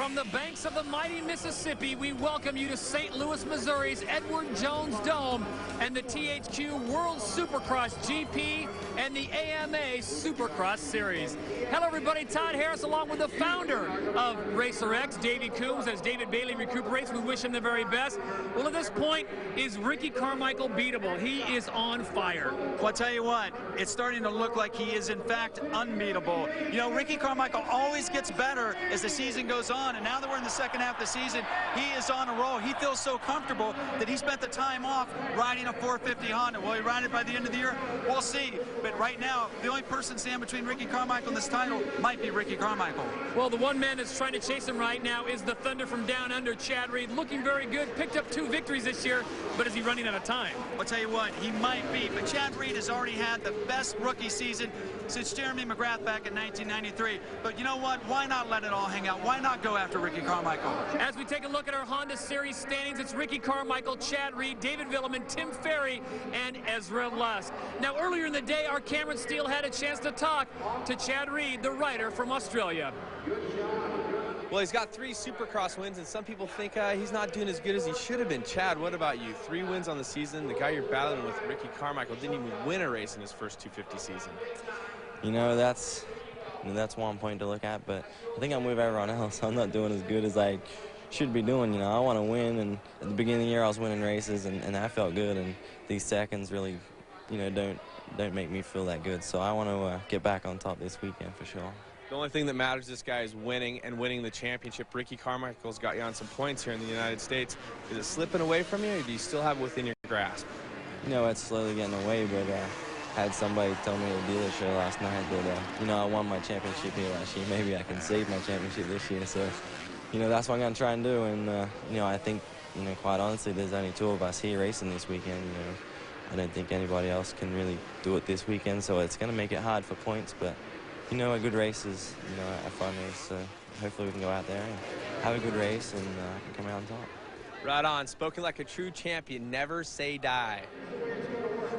From the banks of the mighty Mississippi, we welcome you to St. Louis, Missouri's Edward Jones Dome and the THQ World Supercross GP and the AMA Supercross Series. Hello, everybody. Todd Harris, along with the founder of Racer X, Davey Coombs, as David Bailey recuperates. We wish him the very best. Well, at this point, is Ricky Carmichael beatable? He is on fire. Well, I'll tell you what, it's starting to look like he is, in fact, unbeatable. You know, Ricky Carmichael always gets better as the season goes on, and now that we're in the second half of the season, he is on a roll. He feels so comfortable that he spent the time off riding a 450 Honda. Will he ride it by the end of the year? We'll see. But right now, the only person standing between Ricky Carmichael and this title might be Ricky Carmichael. Well, the one man that's trying to chase him right now is the Thunder from down under, Chad Reed, looking very good. Picked up 2 victories this year, but is he running out of time? I'll tell you what, he might be, but Chad Reed has already had the best rookie season since Jeremy McGrath back in 1993. But you know what? Why not let it all hang out? Why not go after Ricky Carmichael? As we take a look at our Honda Series standings, it's Ricky Carmichael, Chad Reed, David Villeman, Tim Ferry, and Ezra Lusk. Now, earlier in the day, our Cameron Steele had a chance to talk to Chad Reed, the rider from Australia. Well, he's got 3 Supercross wins, and some people think he's not doing as good as he should have been. Chad, what about you? 3 wins on the season. The guy you're battling with, Ricky Carmichael, didn't even win a race in his first 250 season. You know, that's one point to look at, but I think I'm with everyone else. I'm not doing as good as I should be doing. You know, I want to win, and at the beginning of the year I was winning races, and I felt good, and these seconds really, you know, don't make me feel that good. So I want to get back on top this weekend for sure. The only thing that matters to this guy is winning and winning the championship. Ricky Carmichael's got you on some points here in the United States. Is it slipping away from you, or do you still have it within your grasp? You know, it's slowly getting away, but had somebody tell me at the dealer show last night that, you know, I won my championship here last year. Maybe I can save my championship this year. So, you know, that's what I'm going to try and do. And, you know, I think, you know, quite honestly, there's only 2 of us here racing this weekend. You know, I don't think anybody else can really do it this weekend. So it's going to make it hard for points. But, you know, a good race is, you know, a fun race. So hopefully we can go out there and have a good race and come out on top. Right on. Spoken like a true champion. Never say die.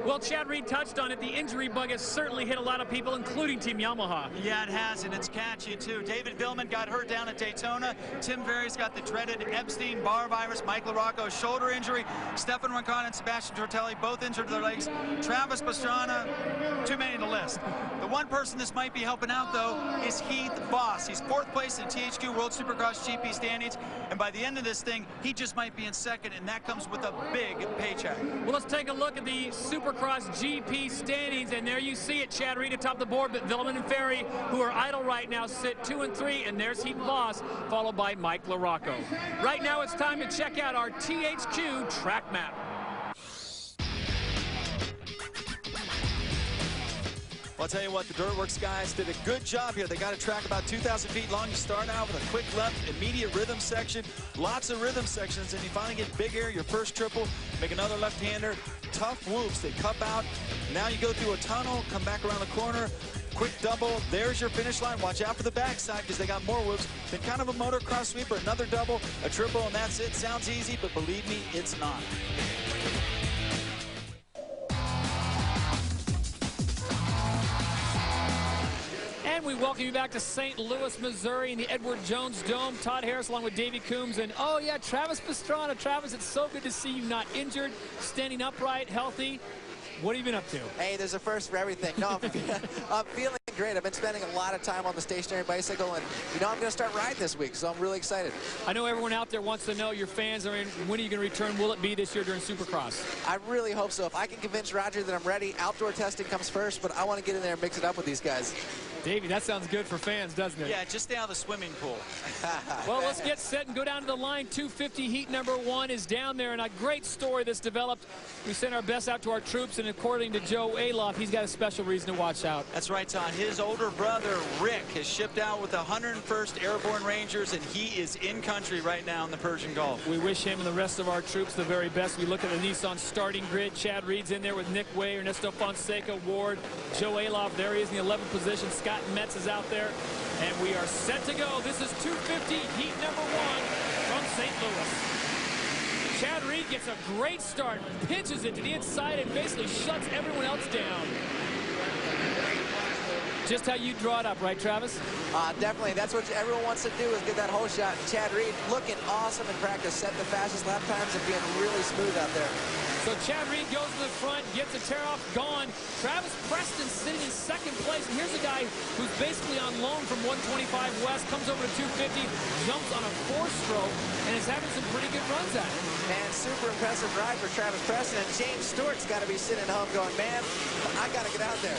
Well, Chad Reed touched on it. The injury bug has certainly hit a lot of people, including Team Yamaha. Yeah, it has, and it's catchy, too. David Villeman got hurt down at Daytona. Tim Ferry's got the dreaded Epstein-Barr virus. Mike LaRocco, shoulder injury. Stefan Roncon and Sebastian Tortelli both injured their legs. Travis Pastrana, too many to list. The one person this might be helping out, though, is Heath Voss. He's 4th place in THQ World Supercross GP standings, and by the end of this thing, he just might be in 2nd, and that comes with a big paycheck. Well, let's take a look at the Supercross GP standings, and there you see it. Chad Reed atop the board, but Villeman and Ferry, who are idle right now, sit 2 and 3, and there's Heath Voss, followed by Mike LaRocco. Right now, it's time to check out our THQ track map. Well, I'll tell you what, the Dirtworks guys did a good job here. They got a track about 2,000 feet long. You start out with a quick left, immediate rhythm section, lots of rhythm sections, and you finally get big air, your first triple, make another left-hander, tough whoops. They cup out. Now you go through a tunnel, come back around the corner, quick double. There's your finish line. Watch out for the backside because they got more whoops. Then kind of a motocross sweeper, another double, a triple, and that's it. Sounds easy, but believe me, it's not. And we welcome you back to St. Louis, Missouri in the Edward Jones Dome. Todd Harris along with Davey Coombs. And, oh, yeah, Travis Pastrana. Travis, it's so good to see you not injured, standing upright, healthy. What have you been up to? Hey, there's a first for everything. No, I'm feeling great. I've been spending a lot of time on the stationary bicycle, and, you know, I'm going to start riding this week, so I'm really excited. I know everyone out there wants to know, your fans are in, when are you going to return? Will it be this year during Supercross? I really hope so. If I can convince Roger that I'm ready, outdoor testing comes first, but I want to get in there and mix it up with these guys. Davey, that sounds good for fans, doesn't it? Yeah, just stay out of the swimming pool. Well, let's get set and go down to the line. 250 heat number 1 is down there, and a great story that's developed. We sent our best out to our troops, and according to Joe Aloff, he's got a special reason to watch out. That's right, Todd. His older brother, Rick, has shipped out with the 101st Airborne Rangers, and he is in country right now in the Persian Gulf. We wish him and the rest of our troops the very best. We look at the Nissan starting grid. Chad Reed's in there with Nick Way, Ernesto Fonseca, Ward, Joe Aloff. There he is in the 11th position. Scott Metz is out there, and we are set to go. This is 250 heat number 1 from St. Louis. Chad Reed gets a great start, pitches it to the inside, and basically shuts everyone else down. Just how you draw it up, right, Travis? Definitely. That's what everyone wants to do, is get that whole shot. Chad Reed looking awesome in practice, set the fastest lap times and being really smooth out there. So Chad Reed goes to the front, gets a tear-off, gone. Travis Preston sitting in second place. And here's a guy who's basically on loan from 125 West, comes over to 250, jumps on a 4-stroke, and is having some pretty good runs at it. Man, super impressive ride for Travis Preston. And James Stewart's got to be sitting home going, man, I got to get out there.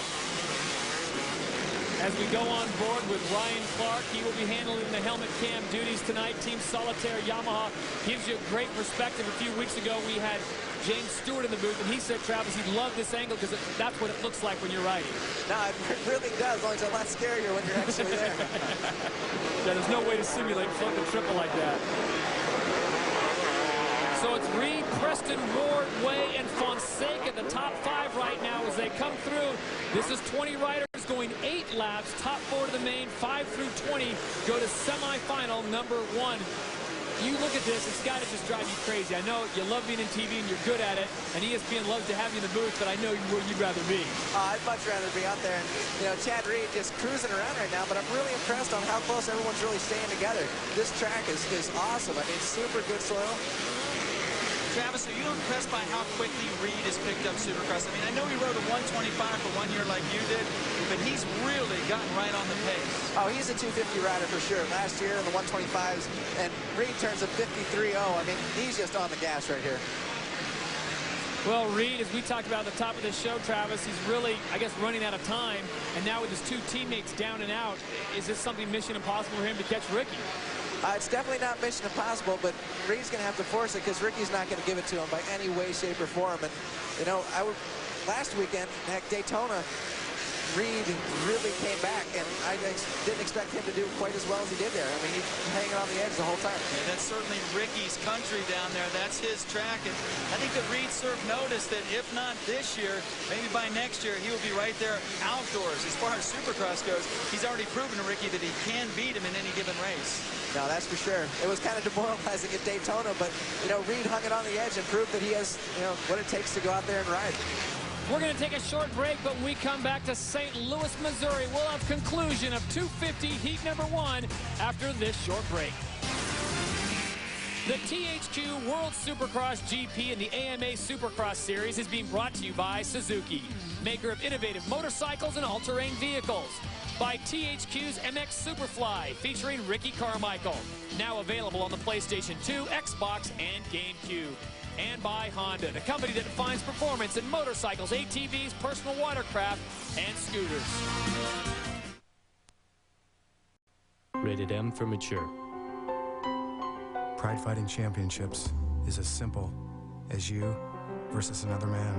As we go on board with Ryan Clark, he will be handling the helmet cam duties tonight. Team Solitaire Yamaha gives you a great perspective. A few weeks ago, we had James Stewart in the booth, and he said, Travis, he loved this angle because that's what it looks like when you're riding. No, it really does, only it's a lot scarier when you're actually there. Yeah, there's no way to simulate flipping a triple like that. So it's Reed, Preston, Ward, Way, and Fonseca, the top 5 right now as they come through. This is 20 riders going 8 laps, top 4 to the main, 5 through 20 go to semifinal number 1. You look at this, it's got to just drive you crazy. I know you love being in TV and you're good at it, and ESPN loves to have you in the booth, but I know where you'd rather be. I'd much rather be out there. And, you know, Chad Reed just cruising around right now, but I'm really impressed on how close everyone's really staying together. This track is awesome. I mean, super good soil. Travis, are you impressed by how quickly Reed has picked up Supercross? I mean, I know he rode a 125 for 1 year like you did, but he's really gotten right on the pace. Oh, he's a 250 rider for sure. Last year in the 125s, and Reed turns a 53.0. I mean, he's just on the gas right here. Well, Reed, as we talked about at the top of this show, Travis, he's really, I guess, running out of time. And now with his 2 teammates down and out, is this something mission impossible for him to catch Ricky? It's definitely not mission impossible, but Reed's going to have to force it because Ricky's not going to give it to him by any way, shape, or form. And, you know, last weekend at Daytona, Reed really came back, and I didn't expect him to do quite as well as he did there. I mean, he's hanging on the edge the whole time. Yeah, that's certainly Ricky's country down there. That's his track, and I think that Reed sort of noticed that if not this year, maybe by next year, he will be right there outdoors. As far as Supercross goes, he's already proven to Ricky that he can beat him in any given race. No, that's for sure. It was kind of demoralizing at Daytona, but, you know, Reed hung it on the edge and proved that he has, you know, what it takes to go out there and ride. We're going to take a short break, but when we come back to St. Louis, Missouri, we'll have conclusion of 250 heat number 1 after this short break. The THQ World Supercross GP and the AMA Supercross Series is being brought to you by Suzuki, maker of innovative motorcycles and all-terrain vehicles. By THQ's MX Superfly, featuring Ricky Carmichael, now available on the PlayStation 2, Xbox, and GameCube. And by Honda, the company that defines performance in motorcycles, ATVs, personal watercraft, and scooters. Rated M for mature. Pride Fighting Championships is as simple as you versus another man.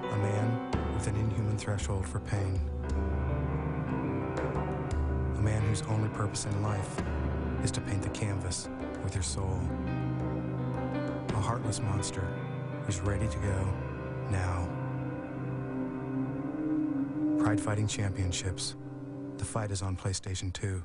A man with an inhuman threshold for pain. A man whose only purpose in life is to paint the canvas with your soul. A heartless monster who's ready to go now. Pride Fighting Championships. The fight is on PlayStation 2.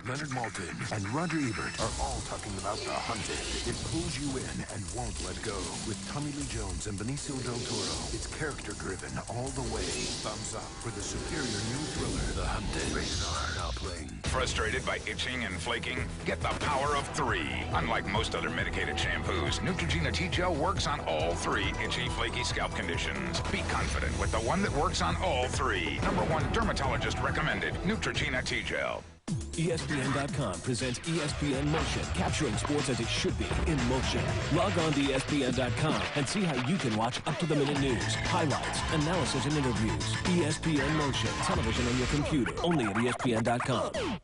Leonard Maltin, and Roger Ebert are all talking about The Hunted. It pulls you in and won't let go. With Tommy Lee Jones and Benicio del Toro, it's character-driven all the way. Thumbs up for the superior new thriller, The Hunted. Rated R, now playing. Frustrated by itching and flaking? Get the power of 3. Unlike most other medicated shampoos, Neutrogena T-Gel works on all 3 itchy, flaky scalp conditions. Be confident with the one that works on all 3. #1 dermatologist recommended Neutrogena T-Gel. ESPN.com presents ESPN Motion, capturing sports as it should be, in motion. Log on to ESPN.com and see how you can watch up-to-the-minute news, highlights, analysis, and interviews. ESPN Motion, television on your computer, only at ESPN.com.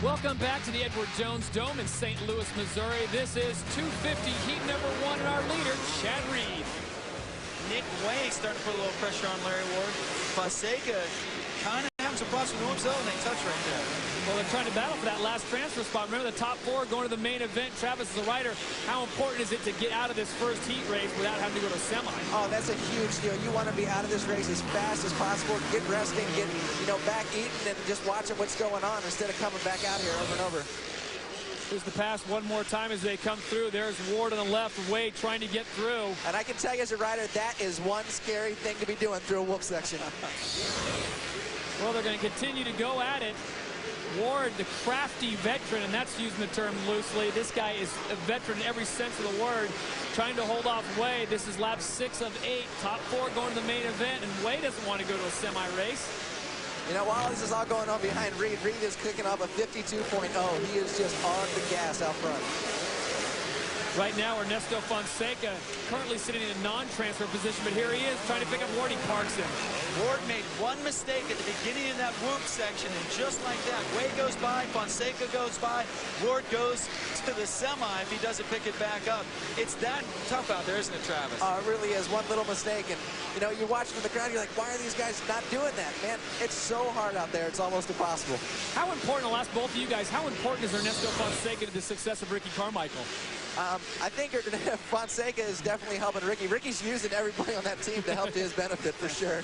Welcome back to the Edward Jones Dome in St. Louis, Missouri. This is 250 heat number 1, and our leader, Chad Reed. Nick Way starting to put a little pressure on Larry Ward. Fonseca kind of having some problems with Norm Zone. They touch right there. Well, they're trying to battle for that last transfer spot. Remember, the top 4 going to the main event. Travis is a rider. How important is it to get out of this first heat race without having to go to semi? Oh, that's a huge deal. You want to be out of this race as fast as possible, get resting, get, back eating, and just watching what's going on instead of coming back out here over and over. Here's the pass one more time as they come through. There's Ward on the left, Wade trying to get through. And I can tell you as a rider, that is one scary thing to be doing through a whoop section. Well, they're going to continue to go at it. Ward, the crafty veteran, and that's using the term loosely. This guy is a veteran in every sense of the word, trying to hold off Wade. This is lap 6 of 8. Top 4 going to the main event, and Wade doesn't want to go to a semi-race. While this is all going on behind Reed, Reed is cooking up a 52.0. He is just on the gas out front. Right now, Ernesto Fonseca currently sitting in a non-transfer position, but here he is trying to pick up Ward. He parks him. Ward made one mistake at the beginning of that whoop section, and just like that, Wade goes by, Fonseca goes by, Ward goes to the semi if he doesn't pick it back up. It's that tough out there, isn't it, Travis? It really is. One little mistake, and you watch from the ground, you're like, why are these guys not doing that, man? It's so hard out there, it's almost impossible. How important, I'll ask both of you guys, how important is Ernesto Fonseca to the success of Ricky Carmichael? I think Fonseca is definitely helping Ricky. Ricky's using everybody on that team to help to his benefit for sure.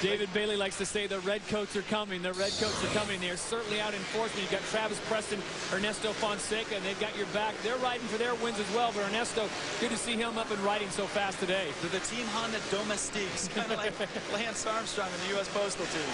David Bailey likes to say the Redcoats are coming. The Redcoats are coming. They're certainly out in enforcement. You've got Travis Preston, Ernesto Fonseca, and they've got your back. They're riding for their wins as well. But Ernesto, good to see him up and riding so fast today. They're the Team Honda Domestiques, kind of like Lance Armstrong in the U.S. Postal Team.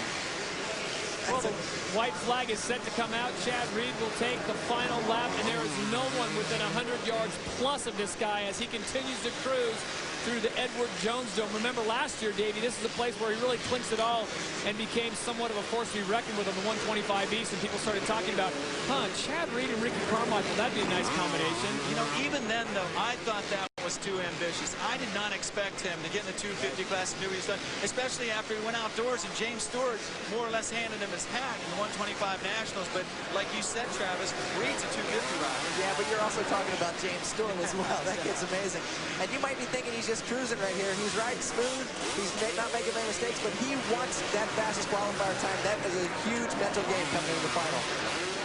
Well, the white flag is set to come out. Chad Reed will take the final lap, and there is no one within 100 yards plus of this guy as he continues to cruise through the Edward Jones Dome. Remember last year, Davey, this is a place where he really clinched it all and became somewhat of a force to be reckoned with on the 125 East, and people started talking about, Chad Reed and Ricky Carmichael, that'd be a nice combination. Even then, though, I thought that was too ambitious. I did not expect him to get in the 250 class and do what he's done, especially after he went outdoors and James Stewart more or less handed him his hat in the 125 Nationals. But like you said, Travis, Reed's a 250 rider. Yeah, but you're also talking about James Stewart as well. That kid's amazing. And you might be thinking he's just cruising right here. He's riding smooth. He's not making many mistakes, but he wants that fastest qualifier time. That is a huge mental game coming into the final.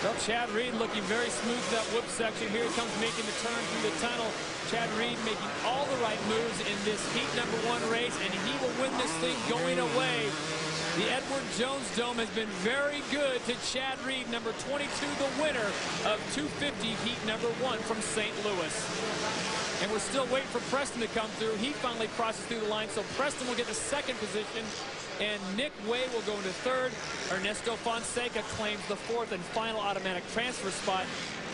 Well, Chad Reed looking very smooth to that whoop section. Here he comes making the turn through the tunnel. Chad Reed making all the right moves in this heat number 1 race, and he will win this thing going away. The Edward Jones Dome has been very good to Chad Reed, number 22, the winner of 250 heat number 1 from St. Louis. And we're still waiting for Preston to come through. He finally crosses through the line, so Preston will get the 2nd position, and Nick Way will go into 3rd. Ernesto Fonseca claims the 4th and final automatic transfer spot.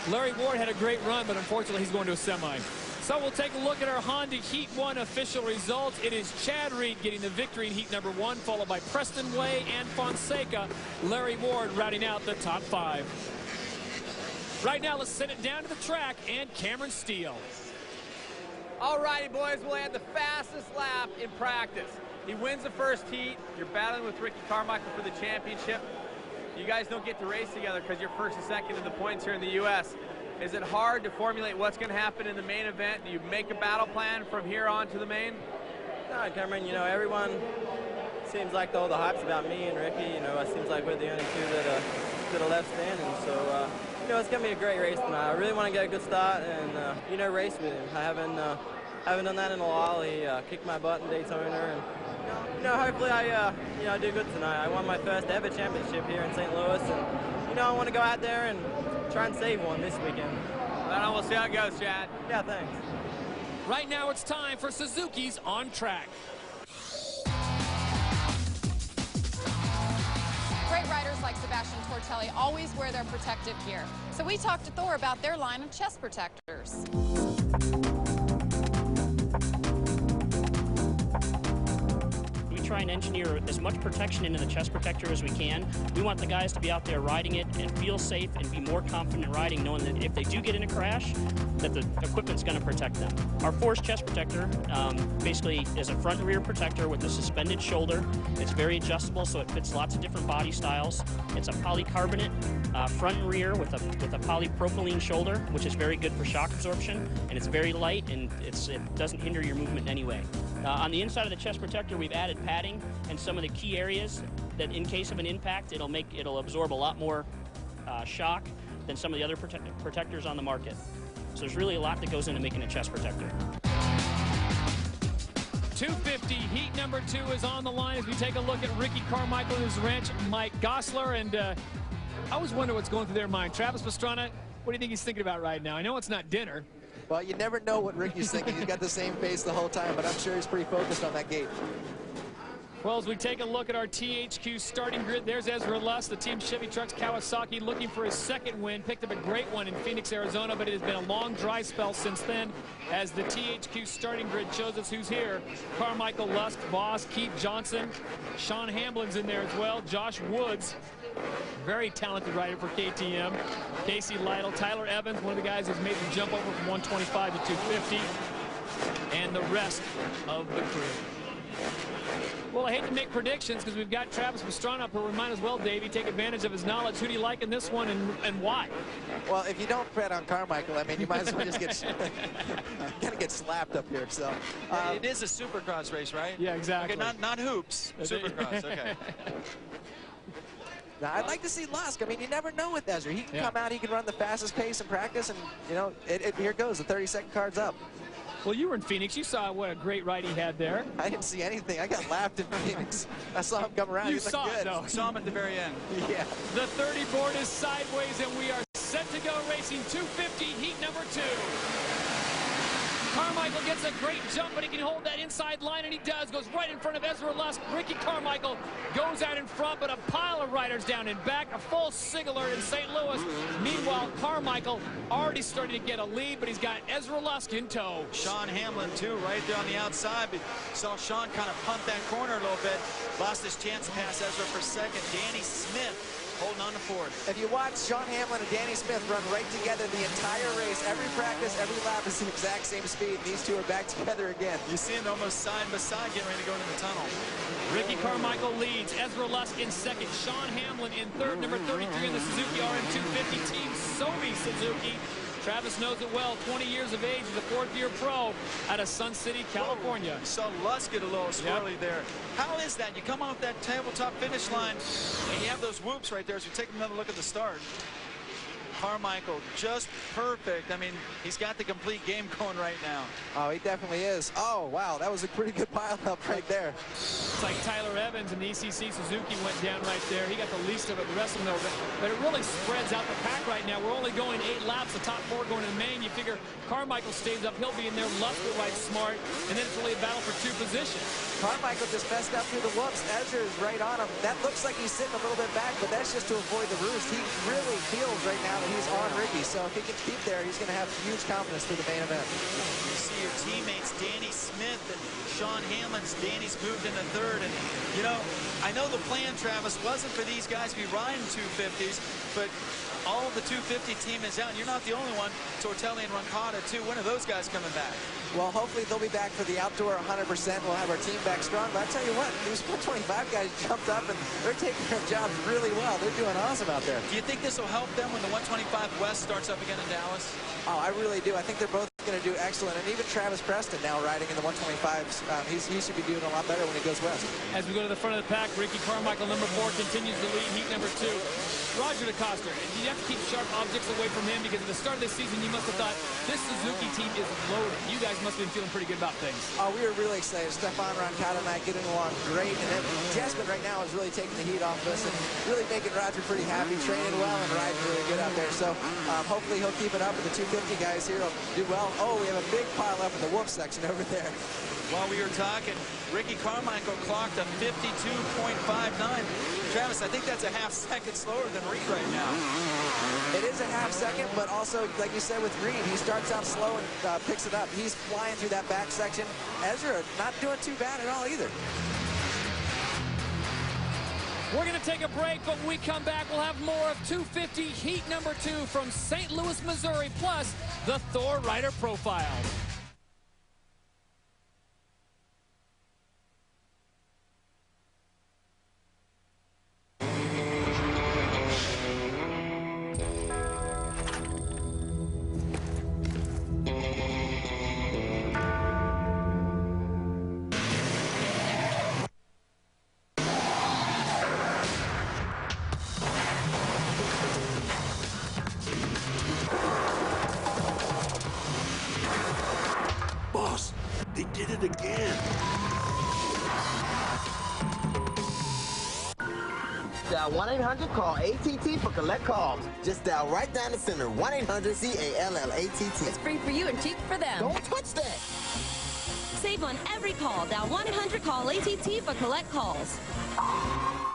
Larry Ward had a great run, but unfortunately he's going to a semi. So we'll take a look at our Honda Heat 1 official results. It is Chad Reed getting the victory in heat number 1, followed by Preston Way and Fonseca. Larry Ward routing out the top 5. Right now, let's send it down to the track and Cameron Steele. All righty, boys, we'll add the fastest lap in practice. He wins the first heat. You're battling with Ricky Carmichael for the championship. You guys don't get to race together because you're 1st and 2nd in the points here in the U.S. Is it hard to formulate what's going to happen in the main event? Do you make a battle plan from here on to the main? No, Cameron, everyone seems like all the hype's about me and Ricky. It seems like we're the only two that are left standing. So, it's going to be a great race tonight. I really want to get a good start and, race with him. I haven't done that in a while. He kicked my butt in Daytona, and hopefully I do good tonight. I won my first ever championship here in St. Louis, and I want to go out there and try and save one this weekend. Well, we'll see how it goes, Chad. Yeah, thanks. Right now it's time for Suzuki's On Track. Great riders like Sebastian Tortelli always wear their protective gear. So we talked to Thor about their line of chest protectors. Try and engineer as much protection into the chest protector as we can. We want the guys to be out there riding it and feel safe and be more confident riding, knowing that if they do get in a crash, that the equipment's going to protect them. Our Force chest protector basically is a front and rear protector with a suspended shoulder. It's very adjustable, so it fits lots of different body styles. It's a polycarbonate front and rear with a polypropylene shoulder, which is very good for shock absorption, and it's very light and it doesn't hinder your movement in any way. On the inside of the chest protector, we've added padding and some of the key areas that in case of an impact, it'll absorb a lot more shock than some of the other protectors on the market. So there's really a lot that goes into making a chest protector. 250 heat number 2 is on the line as we take a look at Ricky Carmichael and his wrench, Mike Gosler. And I always wonder what's going through their mind. Travis Pastrana, what do you think he's thinking about right now? I know it's not dinner. Well, you never know what Ricky's thinking. He's got the same face the whole time, but I'm sure he's pretty focused on that gate. Well, as we take a look at our THQ starting grid, there's Ezra Lusk, the Team Chevy Trucks Kawasaki, looking for his second win. Picked up a great one in Phoenix, Arizona, but it has been a long dry spell since then. As the THQ starting grid shows us who's here. Carmichael, Lusk, Voss, Keith Johnson, Sean Hamblin's in there as well, Josh Woods, very talented rider for KTM, Casey Lytle, Tyler Evans, one of the guys who's made the jump over from 125 to 250, and the rest of the crew. Well, I hate to make predictions because we've got Travis Pastrana up here. We might as well, Davey, take advantage of his knowledge. Who do you like in this one and why? Well, if you don't bet on Carmichael, I mean, you might as well just kind of get slapped up here. So it is a Supercross race, right? Yeah, exactly. Okay, not hoops. Supercross. Okay. Now, I'd like to see Lusk. I mean, you never know with Ezra. He can come out, he can run the fastest pace in practice, and, you know, here goes. The 30-second card's up. Well, you were in Phoenix. You saw what a great ride he had there. I didn't see anything. I got laughed in Phoenix. I saw him come around. You he saw looked it, good. though. Saw him at the very end. Yeah. The 30 board is sideways, and we are set to go racing 250 heat number 2. Carmichael gets a great jump, but he can hold that inside line, and he does. Goes right in front of Ezra Lusk. Ricky Carmichael goes out in front, but a pile of riders down in back. A full sig alert in St. Louis. Meanwhile, Carmichael already starting to get a lead, but he's got Ezra Lusk in tow. Sean Hamlin, too, right there on the outside. But saw Sean kind of punt that corner a little bit. Lost his chance to pass Ezra for second. Danny Smith holding on to fourth. If you watch Sean Hamlin and Danny Smith run right together the entire race, every practice, every lap is the exact same speed. These two are back together again. You see them almost side by side getting ready to go into the tunnel. Ricky Carmichael leads. Ezra Lusk in second. Sean Hamlin in third. Number 33 in the Suzuki RM250 Team Sobi Suzuki. Travis knows it well, 20 years of age, he's a fourth-year pro out of Sun City, California. You saw Lusk get a little swirly there. How is that? You come off that tabletop finish line, and you have those whoops right there as we take another look at the start. Carmichael, just perfect. I mean, he's got the complete game going right now. Oh, he definitely is. Oh, wow, that was a pretty good pile-up right there. It's like Tyler Evans and the ECC Suzuki went down right there. He got the least of it, the rest of them, but it really spreads out the pack right now. We're only going 8 laps, the top 4 going to Maine. You figure Carmichael stays up, he'll be in there. Lusk will ride smart, and then it's really a battle for 2 positions. Carmichael just messed up through the whoops. Ezra is right on him. That looks like he's sitting a little bit back, but that's just to avoid the roost. He really feels right now that he's on Ricky, so if he can keep there, he's going to have huge confidence for the main event. You see your teammates, Danny Smith and Sean Hamlin's. Danny's moved into third, and, you know, I know the plan, Travis, wasn't for these guys to be riding 250s, but all of the 250 team is out, and you're not the only one. Tortelli and Roncada, too. When are those guys coming back? Well, hopefully they'll be back for the outdoor 100%. We'll have our team back strong. But I tell you what, these 125 guys jumped up, and they're taking their jobs really well. They're doing awesome out there. Do you think this will help them when the 125 West starts up again in Dallas? Oh, I really do. I think they're both going to do excellent. And even Travis Preston now riding in the 125s, he should be doing a lot better when he goes west. As we go to the front of the pack, Ricky Carmichael, number 4, continues to lead heat number 2. Roger DeCoster, you have to keep sharp objects away from him because at the start of the season, you must have thought this Suzuki team is loaded. You guys must have been feeling pretty good about things. Oh, we were really excited. Stefan Roncada and I getting along great. And then Jessamine right now is really taking the heat off us and really making Roger pretty happy, training well and riding really good out there. So hopefully he'll keep it up, and the 250 guys here will do well. Oh, we have a big pile up in the whoop section over there. While we were talking, Ricky Carmichael clocked a 52.59. Travis, I think that's a half second slower than Reed right now. It is a half second, but also, like you said with Reed, he starts out slow and picks it up. He's flying through that back section. Ezra not doing too bad at all either. We're going to take a break, but when we come back, we'll have more of 250 heat number 2 from St. Louis, Missouri, plus the Thor rider profile. dial 1-800-CALL-ATT for collect calls. Just dial right down the center, 1-800-CALLATT. It's free for you and cheap for them. Don't touch that. Save on every call. Dial 1-800-CALL-ATT for collect calls.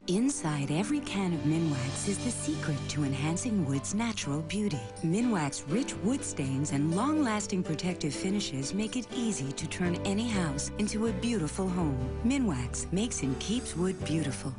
Inside every can of Minwax is the secret to enhancing wood's natural beauty. Minwax rich wood stains and long-lasting protective finishes make it easy to turn any house into a beautiful home. Minwax makes and keeps wood beautiful.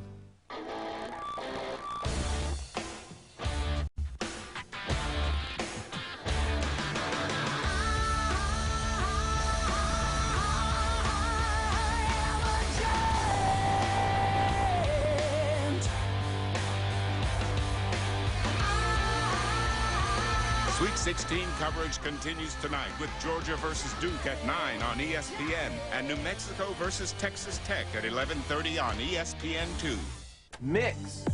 Sweet 16 coverage continues tonight with Georgia versus Duke at 9 on ESPN and New Mexico versus Texas Tech at 11:30 on ESPN2. Mix.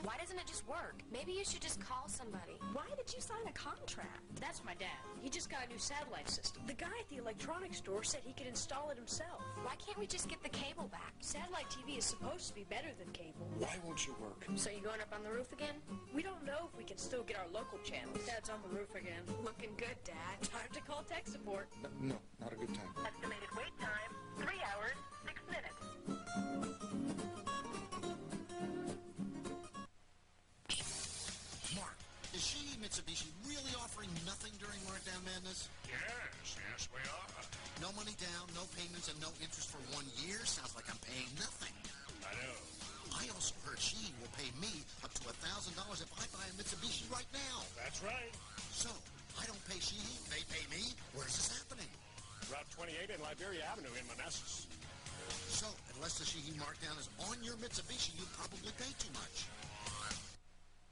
Why doesn't it just work? Maybe you should just call somebody. Why did you sign a contract? That's my dad. He just got a new satellite system. The guy at the electronics store said he could install it himself. Why can't we just get the cable back? Satellite TV is supposed to be better than cable. Why won't you work? So you going up on the roof again? We don't know if we can still get our local channels. Dad's on the roof again. Looking good, Dad. Time to call tech support. No, not a good time. Estimated wait time, 3 hours, 6 minutes. Mark, is Sheehy Mitsubishi really offering nothing during Markdown Madness? Yes, we are. No money down, no payments, and no interest for 1 year? Sounds like I'm paying nothing. I know. I also heard Sheehy will pay me up to $1,000 if I buy a Mitsubishi right now. That's right. So, I don't pay Sheehy, they pay me? Where's this happening? Route 28 and Liberia Avenue in Manassas. So, unless the Sheehy Markdown is on your Mitsubishi, you probably pay too much.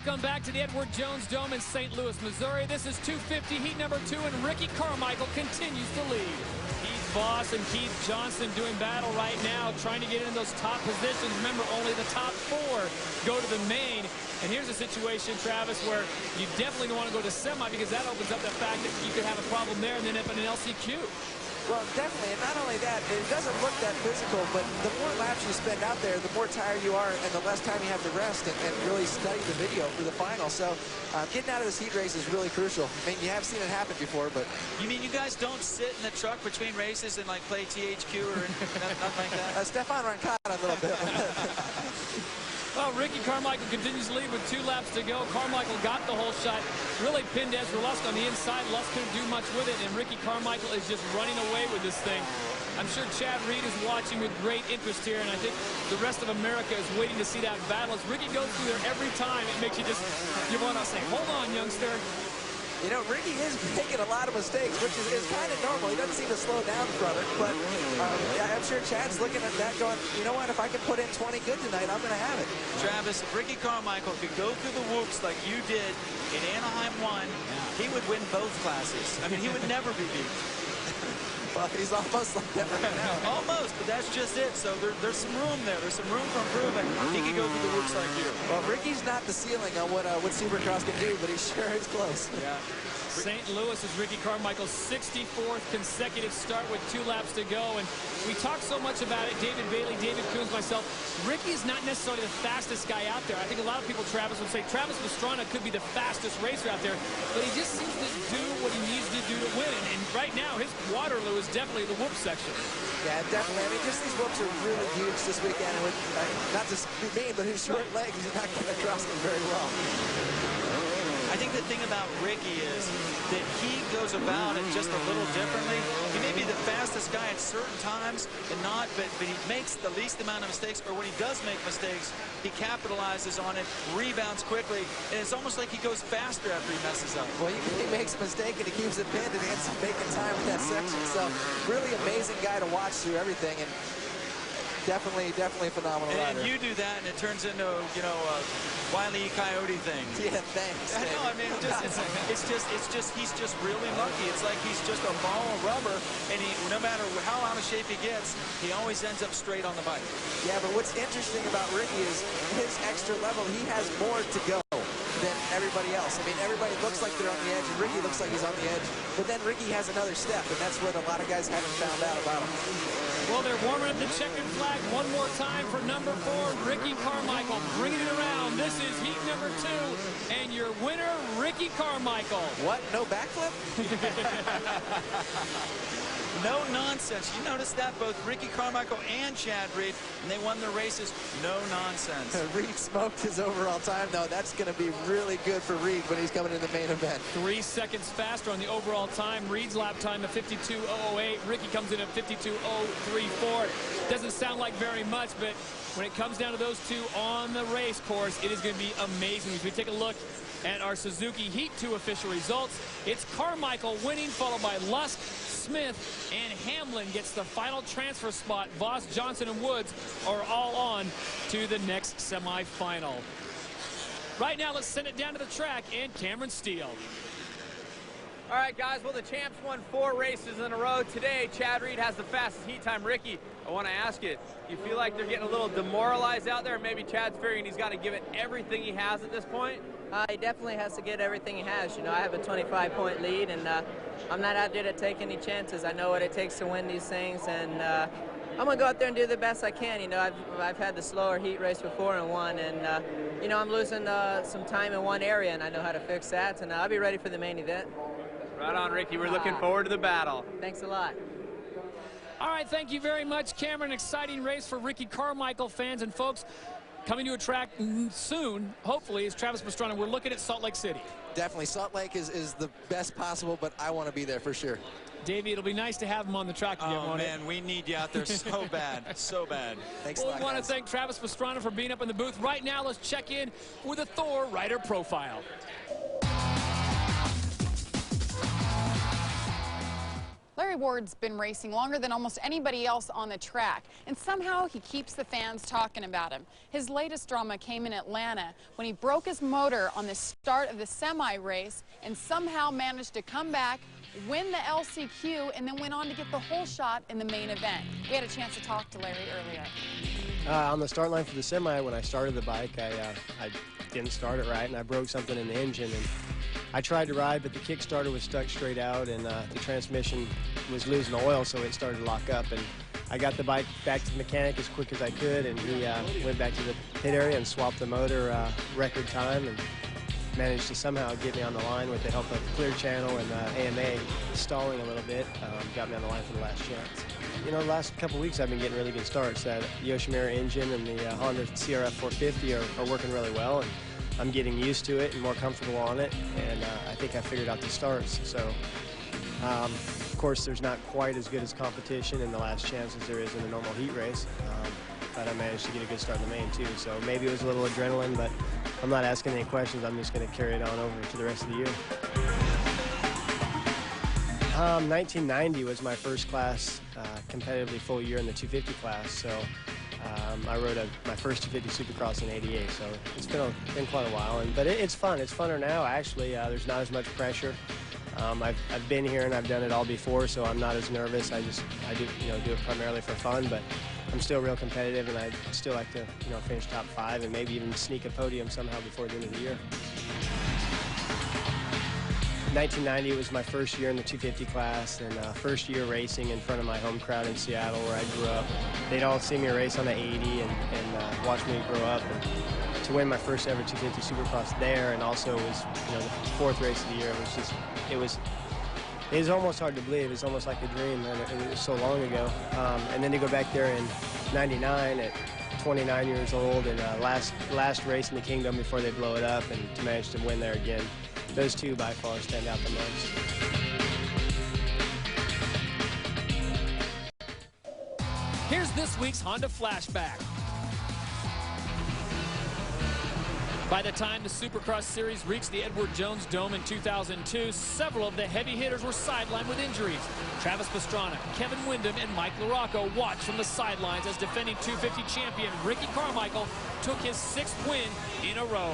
Come back to the Edward Jones Dome in St. Louis, Missouri. This is 250 heat number 2, and Ricky Carmichael continues to lead. Keith Voss and Keith Johnson doing battle right now, trying to get in those top positions. Remember, only the top 4 go to the main. And here's a situation, Travis, where you definitely don't want to go to semi because that opens up the fact that you could have a problem there and then up in an LCQ. Well, definitely, and not only that, it doesn't look that physical, but the more laps you spend out there, the more tired you are, and the less time you have to rest and really study the video for the final. So getting out of this heat race is really crucial. I mean, you have seen it happen before, but... You mean you guys don't sit in the truck between races and, like, play THQ or nothing like that? Stefan Roncada a little bit. Well, Ricky Carmichael continues to lead with 2 laps to go. Carmichael got the whole shot, really pinned Ezra Lusk on the inside. Lusk couldn't do much with it, and Ricky Carmichael is just running away with this thing. I'm sure Chad Reed is watching with great interest here, and I think the rest of America is waiting to see that battle. As Ricky goes through there every time, it makes you want to say, hold on, youngster. You know, Ricky is making a lot of mistakes, which is kind of normal. He doesn't seem to slow down from it, but I'm sure Chad's looking at that going, you know what, if I can put in 20 good tonight, I'm going to have it. Travis, if Ricky Carmichael could go through the whoops like you did in Anaheim 1, he would win both classes. I mean, he would never be beat. Well, he's almost like that right now. Almost, but that's just it. So there's some room there. There's some room for improvement. He could go through the whoops like you. Well, Ricky's not the ceiling on what Supercross can do, but he sure is close. Yeah. St. Louis is Ricky Carmichael's 64th consecutive start with 2 laps to go. And we talk so much about it, David Bailey, David Coons, myself. Ricky is not necessarily the fastest guy out there. I think a lot of people, Travis, would say Travis Pastrana could be the fastest racer out there, but he just seems to do what he needs to do to win. And right now, his Waterloo is definitely the whoop section. Yeah, definitely. I mean, just these whoops are really huge this weekend. And with, not to be mean, but his short legs, he's not going to cross them very well. I think the thing about Ricky is that he goes about it just a little differently. He may be the fastest guy at certain times and not, but he makes the least amount of mistakes, or when he does make mistakes, he capitalizes on it, rebounds quickly, and it's almost like he goes faster after he messes up. Well, he makes a mistake and he keeps it pinned and he ends up making time with that section. So really amazing guy to watch through everything. And definitely a phenomenal rider. And you do that, and it turns into, you know, a Wile E. Coyote thing. Yeah, thanks. I know. I mean, it's just he's just really lucky. It's like he's just a ball of rubber, and no matter how out of shape he gets, he always ends up straight on the bike. Yeah, but what's interesting about Ricky is his extra level. He has more to go than everybody else. I mean, everybody looks like they're on the edge, and Ricky looks like he's on the edge. But then Ricky has another step, and that's what a lot of guys haven't found out about him. Well, they're warming up the checkered flag one more time for number 4, Ricky Carmichael, bringing it around. This is heat number 2, and your winner, Ricky Carmichael. What? No backflip? No nonsense. You notice that both Ricky Carmichael and Chad Reed, and they won their races. No nonsense. Reed smoked his overall time, though. That's going to be really good for Reed when he's coming in the main event. 3 seconds faster on the overall time. Reed's lap time of 52.008. Ricky comes in at 52.034. Doesn't sound like very much, but when it comes down to those two on the race course, it is going to be amazing. If we take a look at our Suzuki Heat 2 official results, it's Carmichael winning, followed by Lusk, Smith, and Hamlin gets the final transfer spot. Voss, Johnson, and Woods are all on to the next semifinal. Right now, let's send it down to the track and Cameron Steele. All right, guys, well, the champs won 4 races in a row. Today, Chad Reed has the fastest heat time. Ricky, I want to ask you, do you feel like they're getting a little demoralized out there? Maybe Chad's figuring he's got to give it everything he has at this point? He definitely has to get everything he has. You know, I have a 25-point lead, and I'm not out there to take any chances. I know what it takes to win these things, and I'm going to go out there and do the best I can. You know, I've had the slower heat race before and won, and, you know, I'm losing some time in one area, and I know how to fix that, and I'll be ready for the main event. Right on, Ricky. We're looking forward to the battle. Thanks a lot. All right, thank you very much, Cameron. Exciting race for Ricky Carmichael fans and folks. Coming to a track soon, hopefully, is Travis Pastrana. We're looking at Salt Lake City. Definitely. Salt Lake is the best possible, but I want to be there for sure. Davey, it'll be nice to have him on the track again, won't it? Man, we need you out there so bad, so bad. Thanks well, a lot, we want to guys. thank Travis Pastrana for being up in the booth. Right now, let's check in with a Thor rider profile. Larry Ward's been racing longer than almost anybody else on the track, and somehow he keeps the fans talking about him. His latest drama came in Atlanta when he broke his motor on the start of the semi-race and somehow managed to come back, win the LCQ, and then went on to get the whole shot in the main event. We had a chance to talk to Larry earlier. On the start line for the semi, when I started the bike, I didn't start it right, and I broke something in the engine. And I tried to ride, but the Kickstarter was stuck straight out, and the transmission was losing oil, so it started to lock up. And I got the bike back to the mechanic as quick as I could, and he went back to the pit area and swapped the motor record time, and managed to somehow get me on the line with the help of Clear Channel and AMA stalling a little bit. Got me on the line for the last chance. You know, the last couple weeks I've been getting really good starts. That Yoshimura engine and the Honda CRF 450 are working really well, and I'm getting used to it and more comfortable on it, and I think I figured out the starts. So, of course, there's not quite as good as competition in the last chance as there is in a normal heat race, but I managed to get a good start in the main, too. So maybe it was a little adrenaline, but I'm not asking any questions. I'm just going to carry it on over to the rest of the year. 1990 was my first class competitively full year in the 250 class, so I rode my first 250 Supercross in '88, so it's been quite a while, but it's fun. It's funner now, actually. There's not as much pressure. I've been here and I've done it all before, so I'm not as nervous. I do it primarily for fun, but I'm still real competitive, and I'd still like to finish top 5 and maybe even sneak a podium somehow before the end of the year. 1990 was my first year in the 250 class, and first year racing in front of my home crowd in Seattle where I grew up. They'd all see me race on the 80 and watch me grow up. And to win my first ever 250 Supercross there, and also was the 4th race of the year, it was almost hard to believe. It was almost like a dream, and it was so long ago. And then to go back there in '99 at 29 years old, and last race in the Kingdom before they blow it up, and to manage to win there again. Those two by far stand out the most. Here's this week's Honda Flashback. By the time the Supercross Series reached the Edward Jones Dome in 2002, several of the heavy hitters were sidelined with injuries. Travis Pastrana, Kevin Windham, and Mike LaRocco watched from the sidelines as defending 250 champion Ricky Carmichael took his 6th win in a row.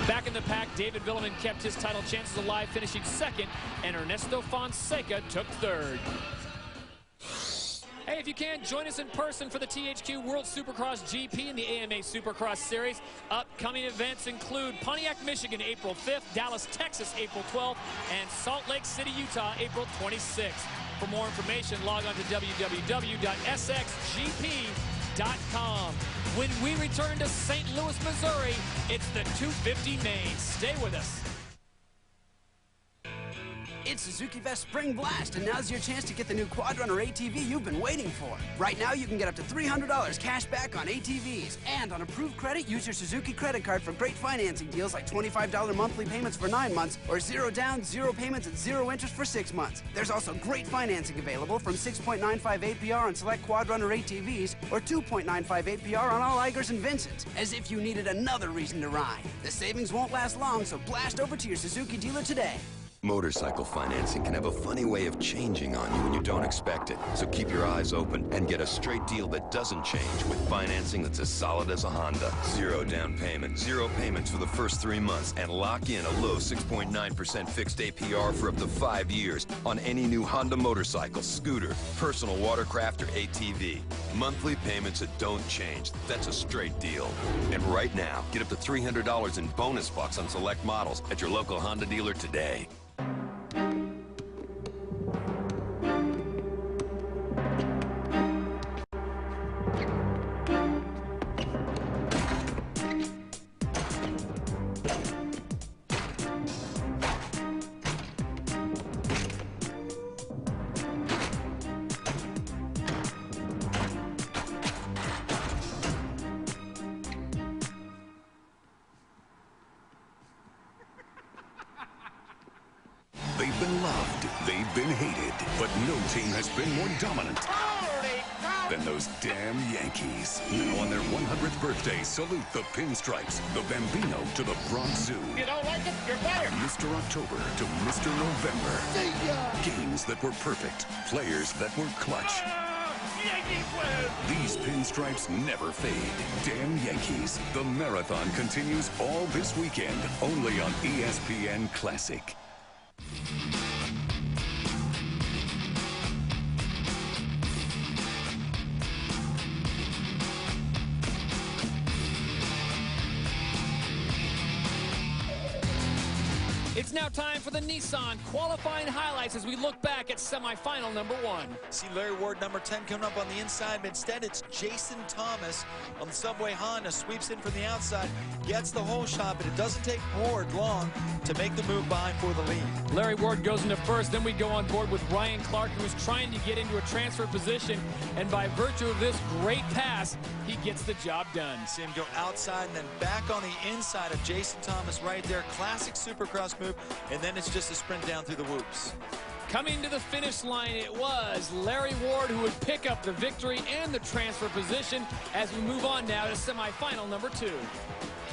Back in the pack, David Villeman kept his title chances alive, finishing 2nd, and Ernesto Fonseca took 3rd. Hey, if you can, join us in person for the THQ World Supercross GP and the AMA Supercross Series. Upcoming events include Pontiac, Michigan, April 5th, Dallas, Texas, April 12th, and Salt Lake City, Utah, April 26th. For more information, log on to www.sxgp.com. When we return to St. Louis, Missouri, it's the 250 main. Stay with us. It's Suzuki Fest Spring Blast, and now's your chance to get the new Quadrunner ATV you've been waiting for. Right now, you can get up to $300 cash back on ATVs. And on approved credit, use your Suzuki credit card for great financing deals like $25 monthly payments for 9 months, or 0 down, 0 payments at 0 interest for 6 months. There's also great financing available from 6.95 APR on select Quadrunner ATVs, or 2.95 APR on all Eigers and Vincents, as if you needed another reason to ride. The savings won't last long, so blast over to your Suzuki dealer today. Motorcycle financing can have a funny way of changing on you when you don't expect it. So keep your eyes open and get a straight deal that doesn't change with financing that's as solid as a Honda. 0 down payment, 0 payments for the first 3 months, and lock in a low 6.9% fixed APR for up to 5 years on any new Honda motorcycle, scooter, personal watercraft, or ATV. Monthly payments that don't change. That's a straight deal. And right now, get up to $300 in bonus bucks on select models at your local Honda dealer today. They've been loved, they've been hated, but no team has been more dominant than those damn Yankees. Now on their 100th birthday, salute the Pinstripes, the Bambino to the Bronx Zoo. You don't like it? You're fired. Mr. October to Mr. November. Games that were perfect, players that were clutch. Yankees win. These pinstripes never fade. Damn Yankees. The marathon continues all this weekend, only on ESPN Classic. It's now time for the Nissan qualifying highlights as we look back at semifinal number 1. See Larry Ward, number 10, coming up on the inside, but instead it's Jason Thomas on the Subway Honda, sweeps in from the outside, gets the whole shot, but it doesn't take Ward long to make the move behind for the lead. Larry Ward goes into first, then we go on board with Ryan Clark, who's trying to get into a transfer position, and by virtue of this great pass, he gets the job done. See him go outside and then back on the inside of Jason Thomas right there. Classic Supercross move, and then it's just a sprint down through the whoops. Coming to the finish line, it was Larry Ward who would pick up the victory and the transfer position as we move on now to semifinal number 2.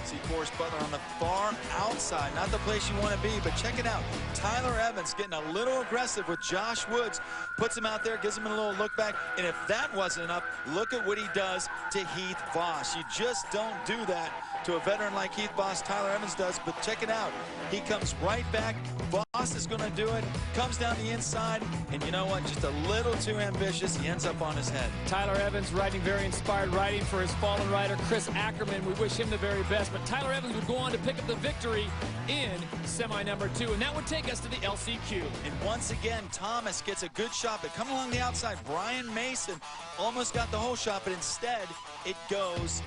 See Forrest Butler on the far outside, not the place you want to be, but check it out. Tyler Evans getting a little aggressive with Josh Woods, puts him out there, gives him a little look back, and if that wasn't enough, look at what he does to Heath Voss. You just don't do that to a veteran like Heath Voss. Tyler Evans does, but check it out. He comes right back. Voss is going to do it, comes down the inside, and you know what? Just a little too ambitious. He ends up on his head. Tyler Evans riding very inspired riding for his fallen rider, Chris Ackerman. We wish him the very best, but Tyler Evans would go on to pick up the victory in semi number 2, and that would take us to the LCQ. And once again, Thomas gets a good shot, but coming along the outside, Brian Mason almost got the whole shot, but instead it goes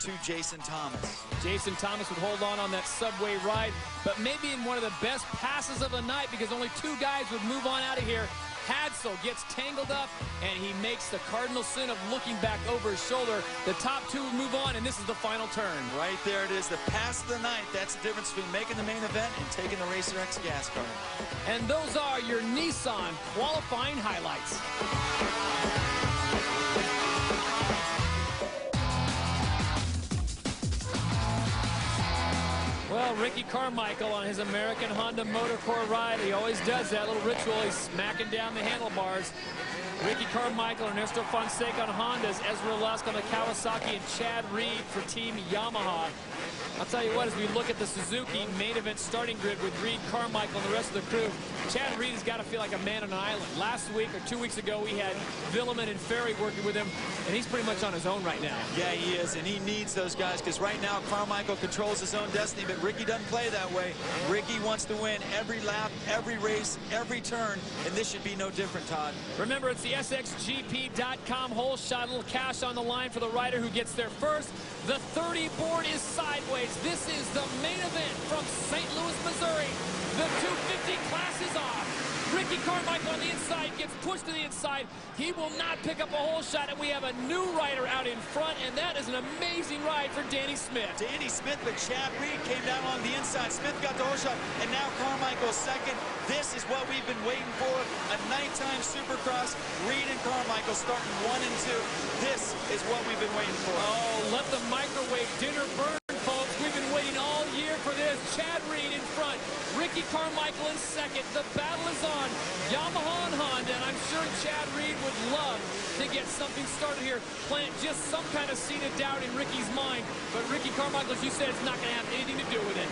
to Jason Thomas. Jason Thomas would hold on that subway ride, but maybe in one of the best passes of the night because only 2 guys would move on out of here. Hadsel gets tangled up, and he makes the cardinal sin of looking back over his shoulder. The top 2 move on, and this is the final turn. Right there it is, the pass of the night. That's the difference between making the main event and taking the Racer X gas card. And those are your Nissan qualifying highlights. Well, Ricky Carmichael on his American Honda Motorcore ride, he always does that little ritual. He's smacking down the handlebars. Ricky Carmichael and Ernesto Fonseca on Hondas, Ezra Lusk on the Kawasaki, and Chad Reed for Team Yamaha. I'll tell you what, as we look at the Suzuki main event starting grid with Reed, Carmichael, and the rest of the crew, Chad Reed has got to feel like a man on an island. Last week or 2 weeks ago, we had Villeman and Ferry working with him, and he's pretty much on his own right now. Yeah, he is, and he needs those guys because right now Carmichael controls his own destiny, but Ricky doesn't play that way. Ricky wants to win every lap, every race, every turn, and this should be no different, Todd. Remember, it's the SXGP.com whole shot, a little cash on the line for the rider who gets there first. The 30 board is sideways. This is the main event from St. Louis, Missouri. The 250 class is off. Ricky Carmichael on the inside gets pushed to the inside. He will not pick up a whole shot, and we have a new rider out in front, and that is an amazing ride for Danny Smith. Danny Smith, but Chad Reed came down on the inside. Smith got the whole shot, and now Carmichael second. This is what we've been waiting for, a nighttime Supercross. Reed and Carmichael starting 1 and 2. This is what we've been waiting for. Oh, let the microwave dinner burn, folks. We've been waiting all year for this. Chad Reed in front, Ricky Carmichael in second. The battle is on. Yamaha and Honda, and I'm sure Chad Reed would love to get something started here, plant just some kind of seed of doubt in Ricky's mind. But Ricky Carmichael, as you said, it's not going to have anything to do with it.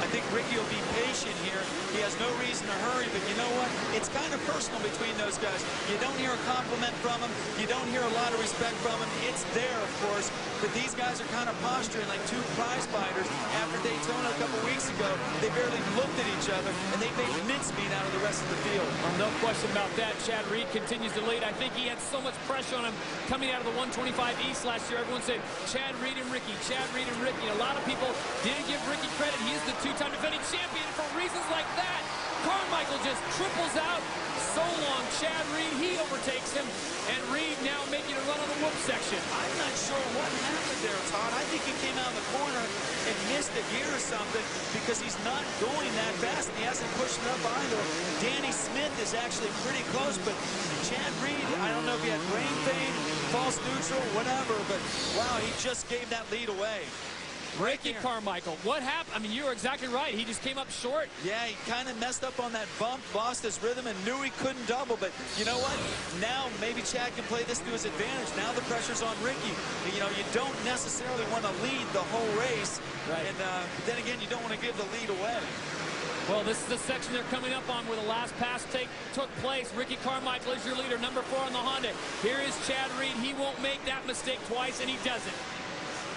I think Ricky will be patient here. He has no reason to hurry, but you know what? It's kind of personal between those guys. You don't hear a compliment from him. You don't hear a lot of respect from him. It's there, of course, but these guys are kind of posturing like two prize fighters. After Daytona a couple weeks ago, they barely looked at each other, and they made mincemeat out of the rest of the field. No question about that. Chad Reed continues to lead. I think he had so much pressure on him coming out of the 125 East last year. Everyone said Chad Reed and Ricky, Chad Reed and Ricky. A lot of people didn't give Ricky credit. He is the two-time defending champion. For reasons like that, Carmichael just triples out. So long, Chad Reed, he overtakes him, and Reed now making a run on the whoop section. I'm not sure what happened there, Todd. I think he came out of the corner and missed a gear or something because he's not going that fast, and he hasn't pushed it up either. Danny Smith is actually pretty close, but Chad Reed, I don't know if he had brain fade, false neutral, whatever, but wow, he just gave that lead away. Ricky Carmichael, what happened? I mean, you were exactly right. He just came up short. Yeah, he kind of messed up on that bump, lost his rhythm, and knew he couldn't double. But you know what? Now maybe Chad can play this to his advantage. Now the pressure's on Ricky. You know, you don't necessarily want to lead the whole race. Right. And then again, you don't want to give the lead away. Well, this is the section they're coming up on where the last pass took place. Ricky Carmichael is your leader, number 4 on the Honda. Here is Chad Reed. He won't make that mistake twice, and he doesn't.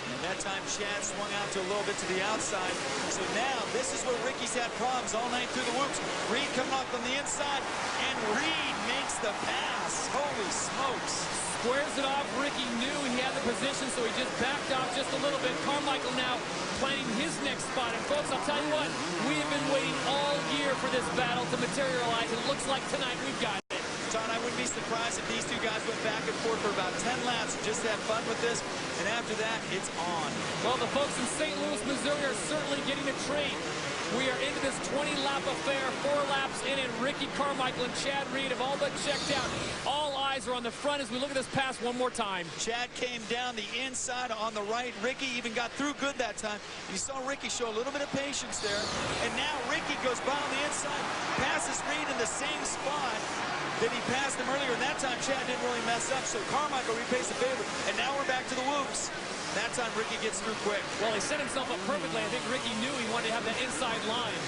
And that time Chad swung out to a little bit to the outside. So now this is where Ricky's had problems all night through the whoops. Reed coming off on the inside, and Reed makes the pass. Holy smokes. Squares it off. Ricky knew he had the position, so he just backed off just a little bit. Carmichael now planning his next spot. And folks, I'll tell you what, we have been waiting all year for this battle to materialize. It looks like tonight we've got it. John, I wouldn't be surprised if these two guys went back and forth for about 10 laps and just had fun with this, and after that, it's on. Well, the folks in St. Louis, Missouri are certainly getting a treat. We are into this 20-lap affair, 4 laps in, and Ricky Carmichael and Chad Reed have all but checked out. All eyes are on the front as we look at this pass one more time. Chad came down the inside on the right. Ricky even got through good that time. You saw Ricky show a little bit of patience there, and now Ricky goes by on the inside, passes Reed in the same spot that he passed him earlier, and that time Chad didn't really mess up, so Carmichael repays the favor, and now we're back to the whoops. That time Ricky gets through quick. Well, he set himself up perfectly. I think Ricky knew he wanted to have that inside line.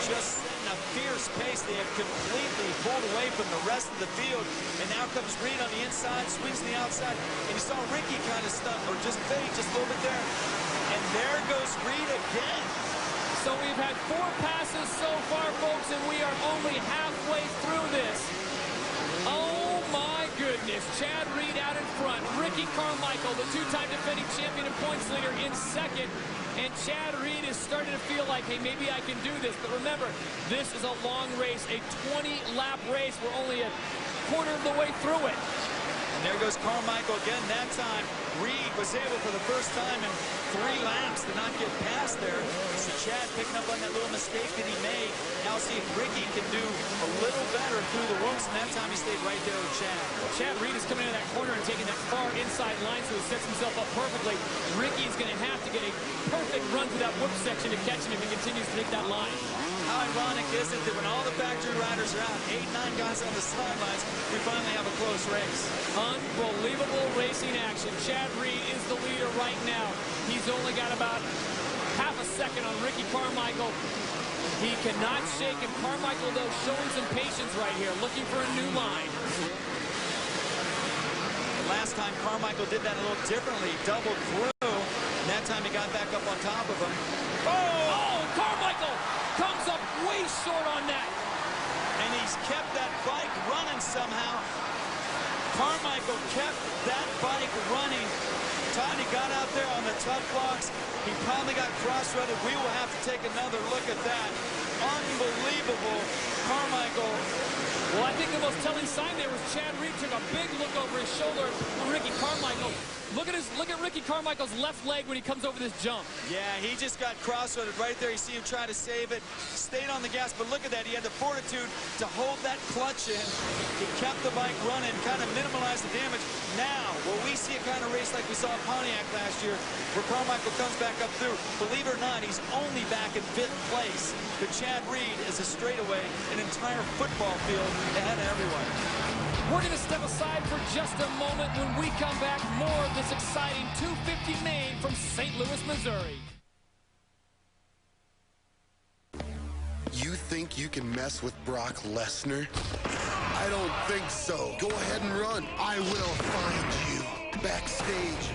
Just setting a fierce pace. They have completely pulled away from the rest of the field, and now comes Reed on the inside, swings to the outside, and you saw Ricky kind of stunt, or just fade just a little bit there, and there goes Reed again. So we've had 4 passes so far, folks, and we are only halfway through this. Oh, my goodness. Chad Reed out in front. Ricky Carmichael, the 2-time defending champion and points leader, in second. And Chad Reed is starting to feel like, hey, maybe I can do this. But remember, this is a long race, a 20-lap race. We're only a quarter of the way through it. And there goes Carmichael again. That time, Reed was able for the first time in 3 laps to not get past there. So Chad picking up on that little mistake that he made. Now see if Ricky can do a little better through the whoops, and that time he stayed right there with Chad. Well, Chad Reed is coming into that corner and taking that far inside line, so he sets himself up perfectly. Ricky's going to have to get a perfect run through that whoop section to catch him if he continues to take that line. How ironic is it that when all the factory riders are out, 8, 9 guys on the sidelines, we finally have a close this race. Unbelievable racing action. Chad Reed is the leader right now. He's only got about half a second on Ricky Carmichael. He cannot shake him. Carmichael, though, showing some patience right here, looking for a new line. Last time Carmichael did that a little differently. Doubled through. And that time he got back up on top of him. Oh, Carmichael comes up way short on that. And he's kept that bike running somehow. Carmichael kept that bike running. Tiny got out there on the tough blocks. He probably got cross-rutted. We will have to take another look at that. Unbelievable. Carmichael. Well, I think the most telling sign there was Chad Reed took a big look over his shoulder at Ricky Carmichael. Look at Ricky Carmichael's left leg when he comes over this jump. Yeah, he just got cross-rutted right there. You see him trying to save it. Stayed on the gas, but look at that. He had the fortitude to hold that clutch in. He kept the bike running, kind of minimalized the damage. Now, will we see a kind of race like we saw at Pontiac last year, where Carmichael comes back up through? Believe it or not, he's only back in 5th place. But Chad Reed is a straightaway, an entire football field ahead of everyone. We're going to step aside for just a moment. When we come back, more of this exciting 250 main from St. Louis, Missouri. You think you can mess with Brock Lesnar? I don't think so. Go ahead and run. I will find you. Backstage,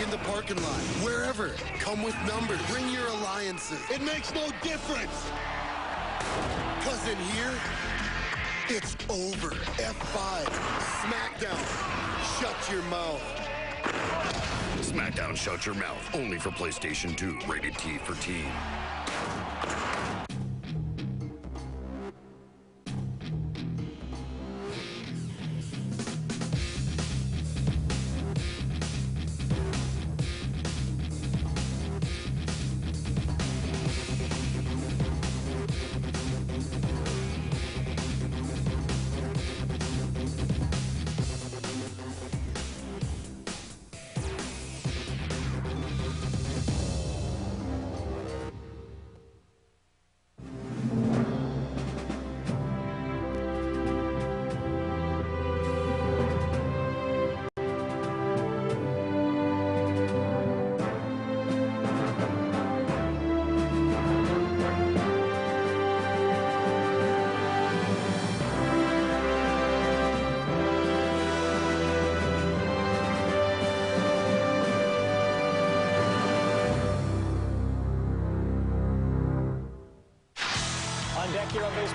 in the parking lot, wherever. Come with numbers. Bring your alliances. It makes no difference. 'Cause in here, it's over. F5. SmackDown. Shut your mouth. SmackDown Shut Your Mouth. Only for PlayStation 2. Rated T for teen.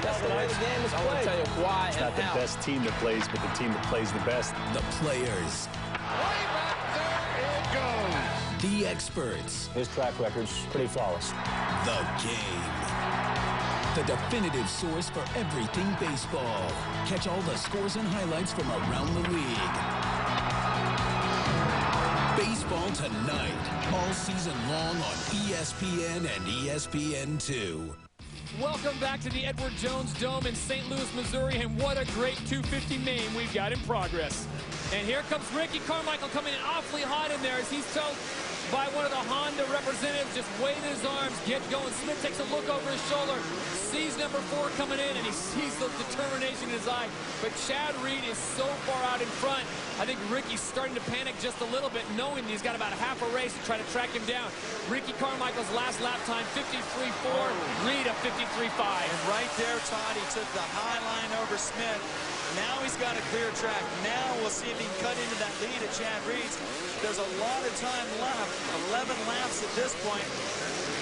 That's the way the game is played. I want to tell you why it's not the best team that plays, but the team that plays the best. The players. Way back there it goes. The experts. His track record's pretty flawless. The game. The definitive source for everything baseball. Catch all the scores and highlights from around the league. Baseball tonight, all season long on ESPN and ESPN2. Welcome back to the Edward Jones Dome in St. Louis, Missouri, and what a great 250 main we've got in progress. And here comes Ricky Carmichael coming in awfully hot in there as he's told by one of the Honda representatives, just waving his arms, get going. Smith takes a look over his shoulder, sees number 4 coming in, and he sees the determination in his eye. But Chad Reed is so far out in front, I think Ricky's starting to panic just a little bit, knowing he's got about half a race to try to track him down. Ricky Carmichael's last lap time, 53.4, Reed a 53.5. And right there, Todd, he took the high line over Smith. Now he's got a clear track. Now we'll see if he can cut into that lead at Chad Reed's. There's a lot of time left, 11 laps at this point.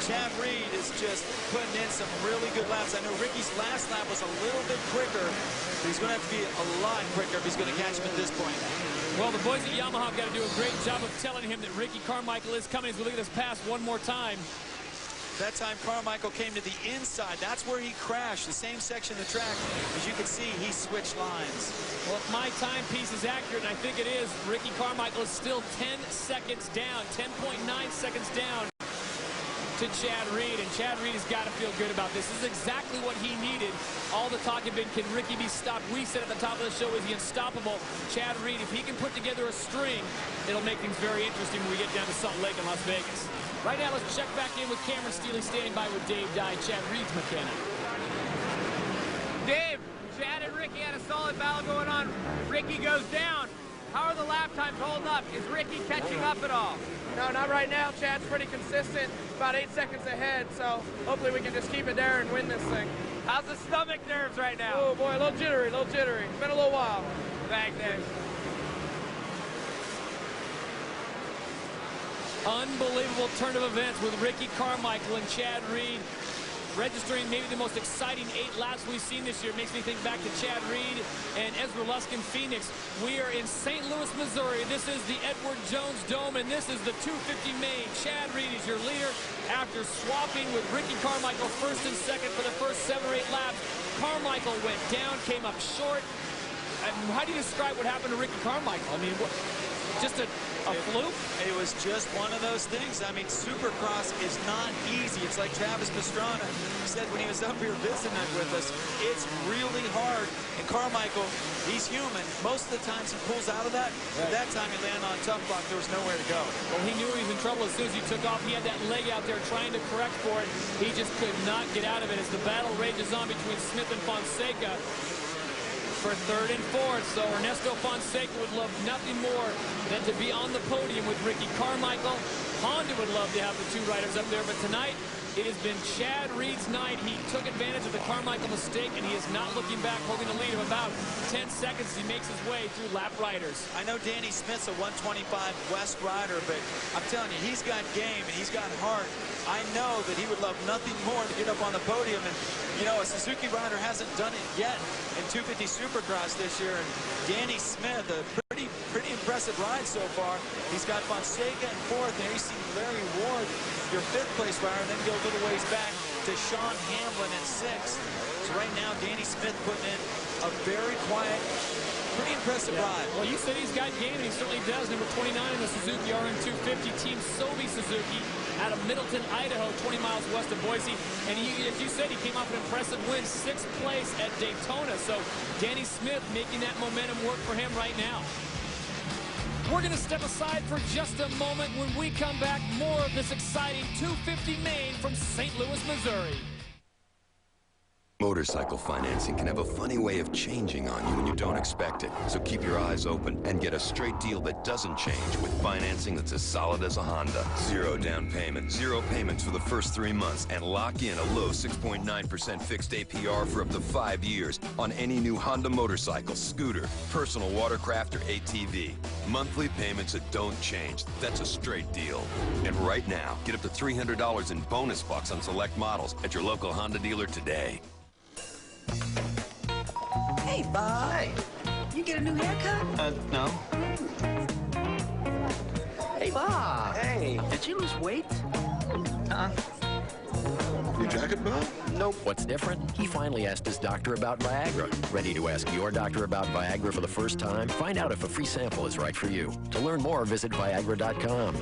Chad Reed is just putting in some really good laps. I know Ricky's last lap was a little bit quicker, but he's going to have to be a lot quicker if he's going to catch him at this point. Well, the boys at Yamaha have got to do a great job of telling him that Ricky Carmichael is coming. He's going to look at this pass one more time. That time Carmichael came to the inside. That's where he crashed, the same section of the track. As you can see, he switched lines. Well, if my timepiece is accurate, and I think it is, Ricky Carmichael is still 10 seconds down, 10.9 seconds down to Chad Reed. And Chad Reed has got to feel good about this. This is exactly what he needed. All the talk had been, can Ricky be stopped? We said at the top of the show, is he unstoppable? Chad Reed, if he can put together a string, it'll make things very interesting when we get down to Salt Lake in Las Vegas. Right now, let's check back in with Cameron Steele standing by with Dave Dye, Chad Reed's mechanic. Dave, Chad and Ricky had a solid battle going on. Ricky goes down. How are the lap times holding up? Is Ricky catching up at all? No, not right now. Chad's pretty consistent, about 8 seconds ahead, so hopefully we can just keep it there and win this thing. How's the stomach nerves right now? Oh boy, a little jittery, a little jittery. It's been a little while. Thanks. Unbelievable turn of events with Ricky Carmichael and Chad Reed registering maybe the most exciting 8 laps we've seen this year. Makes me think back to Chad Reed and Ezra Luskin Phoenix. We are in St. Louis, Missouri. This is the Edward Jones Dome, and this is the 250 main. Chad Reed is your leader after swapping with Ricky Carmichael first and second for the first 7 or 8 laps. Carmichael went down, came up short. How do you describe what happened to Ricky Carmichael? I mean, just a fluke? It was just one of those things. I mean, Supercross is not easy. It's like Travis Pastrana said when he was up here visiting with us. It's really hard. And Carmichael, he's human. Most of the times he pulls out of that. But that time he landed on tough block. There was nowhere to go. Well, he knew he was in trouble as soon as he took off. He had that leg out there trying to correct for it. He just could not get out of it as the battle rages on between Smith and Fonseca for third and fourth. So Ernesto Fonseca would love nothing more than to be on the podium with Ricky Carmichael. Honda would love to have the 2 riders up there, but tonight it has been Chad Reed's night. He took advantage of the Carmichael mistake, and he is not looking back, holding a lead of about 10 seconds as he makes his way through lap riders. I know Danny Smith's a 125 West rider, but I'm telling you, he's got game and he's got heart. I know that he would love nothing more to get up on the podium, and you know, a Suzuki rider hasn't done it yet in 250 Supercross this year, and Danny Smith, a pretty impressive ride so far. He's got Fonseca in 4th, and you see Larry Ward, your 5th place rider, then go a little ways back to Sean Hamlin in 6th. So right now, Danny Smith putting in a very quiet, pretty impressive ride. Well, you said he's got game, and he certainly does. Number 29 in the Suzuki RM250 Team Sobe Suzuki out of Middleton, Idaho, 20 miles west of Boise. And as you said, he came off an impressive win, 6th place at Daytona. So Danny Smith making that momentum work for him right now. We're going to step aside for just a moment. When we come back, more of this exciting 250 main from St. Louis, Missouri. Motorcycle financing can have a funny way of changing on you when you don't expect it. So keep your eyes open and get a straight deal that doesn't change with financing that's as solid as a Honda. 0 down payment, 0 payments for the first 3 months, and lock in a low 6.9% fixed APR for up to 5 years on any new Honda motorcycle, scooter, personal watercraft, or ATV. Monthly payments that don't change. That's a straight deal. And right now, get up to $300 in bonus bucks on select models at your local Honda dealer today. Hey, Bob. Hey. You get a new haircut? No. Hey, Bob. Hey. Did you lose weight? Your jacket, Bob? Nope. What's different? He finally asked his doctor about Viagra. Ready to ask your doctor about Viagra for the first time? Find out if a free sample is right for you. To learn more, visit Viagra.com.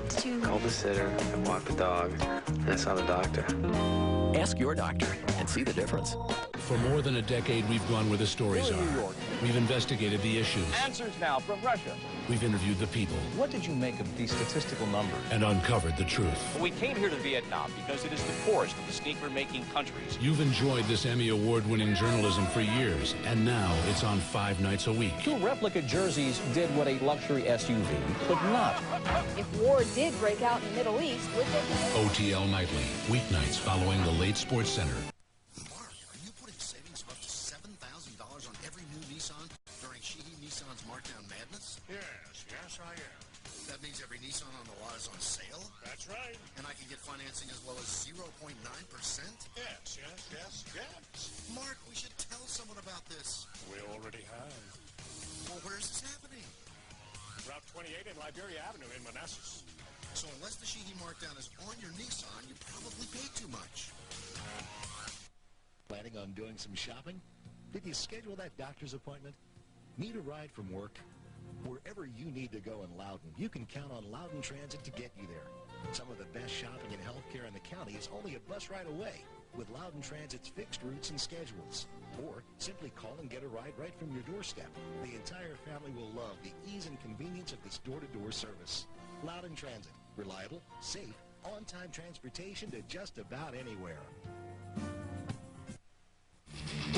Called the sitter and walked the dog, and I saw the doctor. Ask your doctor and see the difference. For more than a decade, we've gone where the stories are. We've investigated the issues. Answers now from Russia. We've interviewed the people. What did you make of these statistical numbers? And uncovered the truth. We came here to Vietnam because it is the poorest of the sneaker-making countries. You've enjoyed this Emmy Award-winning journalism for years, and now it's on 5 nights a week. 2 replica jerseys did what a luxury SUV could not. If war did break out in the Middle East, would they? OTL Nightly, weeknights following the late Sports Center. Yes, I am. That means every Nissan on the lot is on sale? That's right. And I can get financing as well as 0.9%? Yes. Mark, we should tell someone about this. We already have. Well, where's this happening? Route 28 and Liberia Avenue in Manassas. So unless the Sheehy markdown is on your Nissan, you probably paid too much. Planning on doing some shopping? Did you schedule that doctor's appointment? Need a ride from work? Wherever you need to go in Loudon, you can count on Loudon Transit to get you there. Some of the best shopping and healthcare in the county is only a bus ride away with Loudon Transit's fixed routes and schedules. Or simply call and get a ride right from your doorstep. The entire family will love the ease and convenience of this door-to-door service. Loudon Transit. Reliable, safe, on-time transportation to just about anywhere.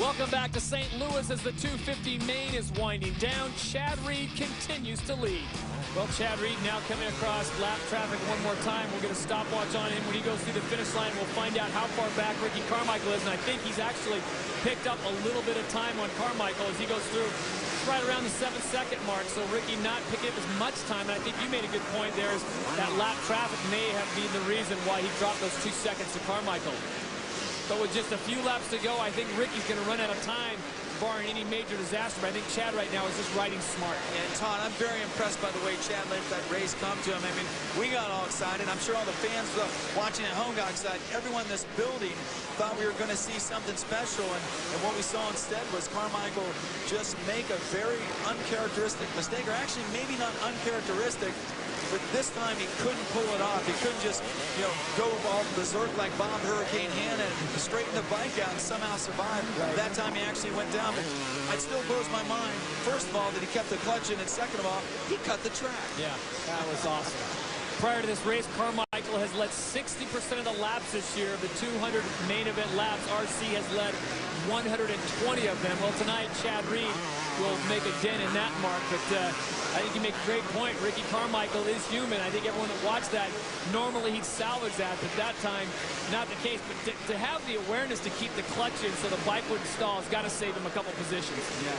Welcome back to St. Louis as the 250 main is winding down. Chad Reed continues to lead. Well, Chad Reed now coming across lap traffic one more time. We'll get a stopwatch on him when he goes through the finish line. We'll find out how far back Ricky Carmichael is, and I think he's actually picked up a little bit of time on Carmichael as he goes through right around the 7-second mark. So Ricky not picking up as much time, and I think you made a good point there, is that lap traffic may have been the reason why he dropped those 2 seconds to Carmichael. But with just a few laps to go, I think Ricky's going to run out of time, barring any major disaster. But I think Chad right now is just riding smart. And Todd, I'm very impressed by the way Chad let that race come to him. I mean, we got all excited. I'm sure all the fans watching at home got excited. Everyone in this building thought we were going to see something special. And what we saw instead was Carmichael just make a very uncharacteristic mistake, or actually maybe not uncharacteristic, but this time he couldn't pull it off. He couldn't just, you know, go all berserk like Bob Hurricane Hanna and straighten the bike out and somehow survive. That time he actually went down. But it still blows my mind, first of all, that he kept the clutch in, and second of all, he cut the track. Yeah, that was awesome. Prior to this race, Carmichael has led 60% of the laps this year. Of the 200 main event laps, RC has led 120 of them. Well, tonight, Chad Reed will make a dent in that mark, but I think you make a great point. Ricky Carmichael is human. I think everyone that watched that, normally he'd salvage that, but that time, not the case. But to have the awareness to keep the clutch in so the bike wouldn't stall has got to save him a couple positions. Yeah.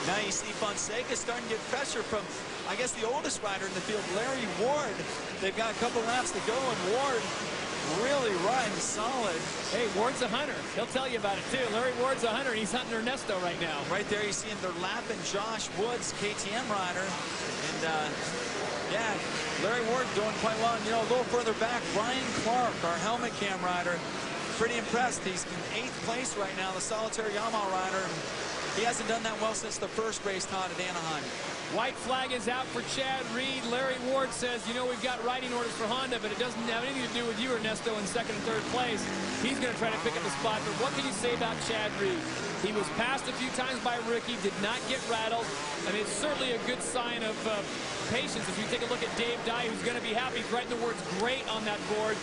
Now you see Fonseca starting to get pressure from, I guess, the oldest rider in the field, Larry Ward. They've got a couple laps to go, and Ward really riding solid. Hey, Ward's a hunter. He'll tell you about it, too. Larry Ward's a hunter, and he's hunting Ernesto right now. Right there, you see him. They're lapping Josh Woods, KTM rider. And, yeah, Larry Ward doing quite well. And, you know, a little further back, Ryan Clark, our helmet cam rider, pretty impressed. He's in 8th place right now, the solitary Yamaha rider. He hasn't done that well since the first race, Todd, at Anaheim. White flag is out for Chad Reed. Larry Ward says, you know, we've got riding orders for Honda, but it doesn't have anything to do with you, Ernesto, in 2nd and 3rd place. He's going to try to pick up the spot, but what can you say about Chad Reed? He was passed a few times by Ricky, did not get rattled. I mean, it's certainly a good sign of patience. If you take a look at Dave Dye, who's going to be happy, he's writing the words great on that board,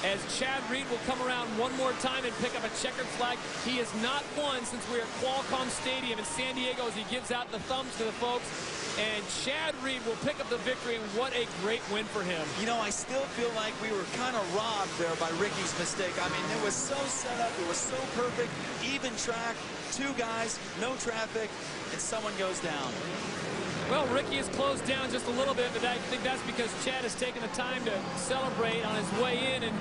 as Chad Reed will come around one more time and pick up a checkered flag. He has not won since we were at Qualcomm Stadium in San Diego, as he gives out the thumbs to the folks. And Chad Reed will pick up the victory, and what a great win for him. You know, I still feel like we were kind of robbed there by Ricky's mistake. I mean, it was so set up, it was so perfect, even track, 2 guys, no traffic, and someone goes down. Well, Ricky has closed down just a little bit, but I think that's because Chad has taken the time to celebrate on his way in. And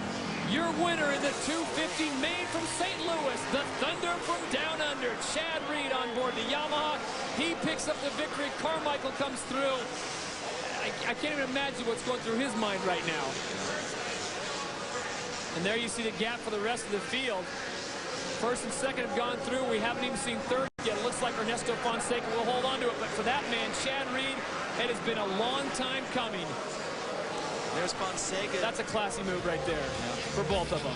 your winner in the 250 main from St. Louis, the Thunder from Down Under, Chad Reed on board the Yamaha. He picks up the victory. Carmichael comes through. I can't even imagine what's going through his mind right now. And there you see the gap for the rest of the field. 1st and 2nd have gone through. We haven't even seen 3rd yet. It looks like Ernesto Fonseca will hold on to it. But for that man, Chad Reed, it has been a long time coming. There's Fonseca. That's a classy move right there for both of them.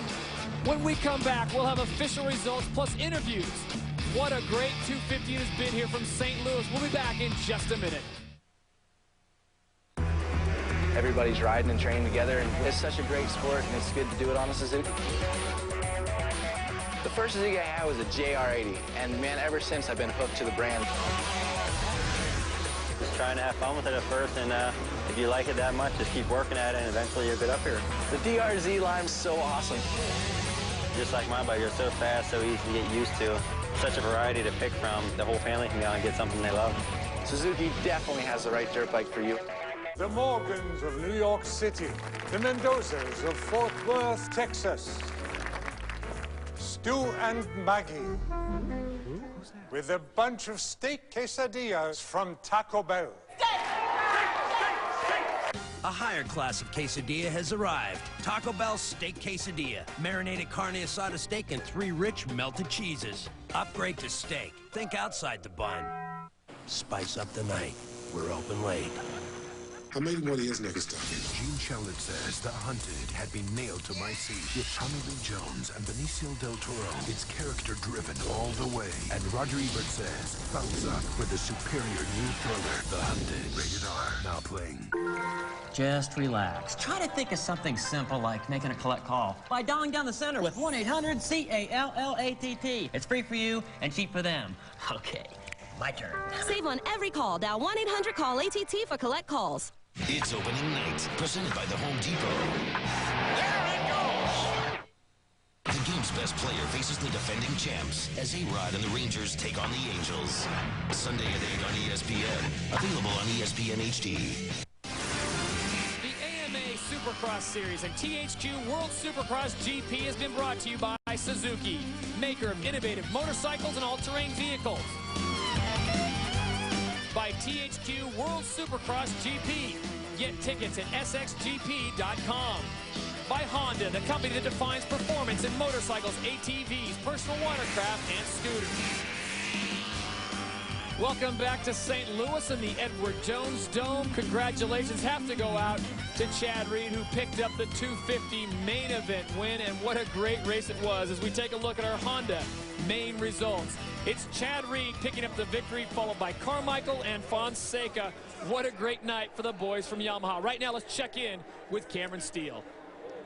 When we come back, we'll have official results plus interviews. What a great 250 it has been here from St. Louis. We'll be back in just a minute. Everybody's riding and training together, and it's such a great sport, and it's good to do it on a Suzuki. The first Suzuki I had was a JR80, and man, ever since I've been hooked to the brand. Just trying to have fun with it at first, and if you like it that much, just keep working at it, and eventually you'll get up here. The DRZ line's so awesome. Just like my bike, you're so fast, so easy to get used to. Such a variety to pick from. The whole family can go and get something they love. Suzuki definitely has the right dirt bike for you. The Morgans of New York City, the Mendozas of Fort Worth, Texas, Stu and Maggie, with a bunch of steak quesadillas from Taco Bell. A higher class of quesadilla has arrived. Taco Bell Steak Quesadilla. Marinated carne asada steak and 3 rich melted cheeses. Upgrade to steak. Think outside the bun. Spice up the night. We're open late. I made him what he is next time. Gene Shalit says The Hunted had been nailed to my seat with Tommy Lee Jones and Benicio del Toro. It's character-driven all the way. And Roger Ebert says thumbs up for the superior new thriller, The Hunted. Rated R. Now playing. Just relax. Try to think of something simple like making a collect call by dialing down the center with 1-800-CALLATT. It's free for you and cheap for them. Okay, my turn. Save on every call. Dial 1-800-CALL-ATT for collect calls. It's opening night, presented by the Home Depot. There it goes! The game's best player faces the defending champs as A-Rod and the Rangers take on the Angels. Sunday at 8 on ESPN. Available on ESPN HD. Supercross Series and THQ World Supercross GP has been brought to you by Suzuki, maker of innovative motorcycles and all-terrain vehicles. By THQ World Supercross GP. Get tickets at sxgp.com. By Honda, the company that defines performance in motorcycles, ATVs, personal watercraft, and scooters. Welcome back to St. Louis in the Edward Jones Dome. Congratulations have to go out to Chad Reed, who picked up the 250 main event win, and what a great race it was. As we take a look at our Honda main results, it's Chad Reed picking up the victory, followed by Carmichael and Fonseca. What a great night for the boys from Yamaha. Right now, let's check in with Cameron Steele.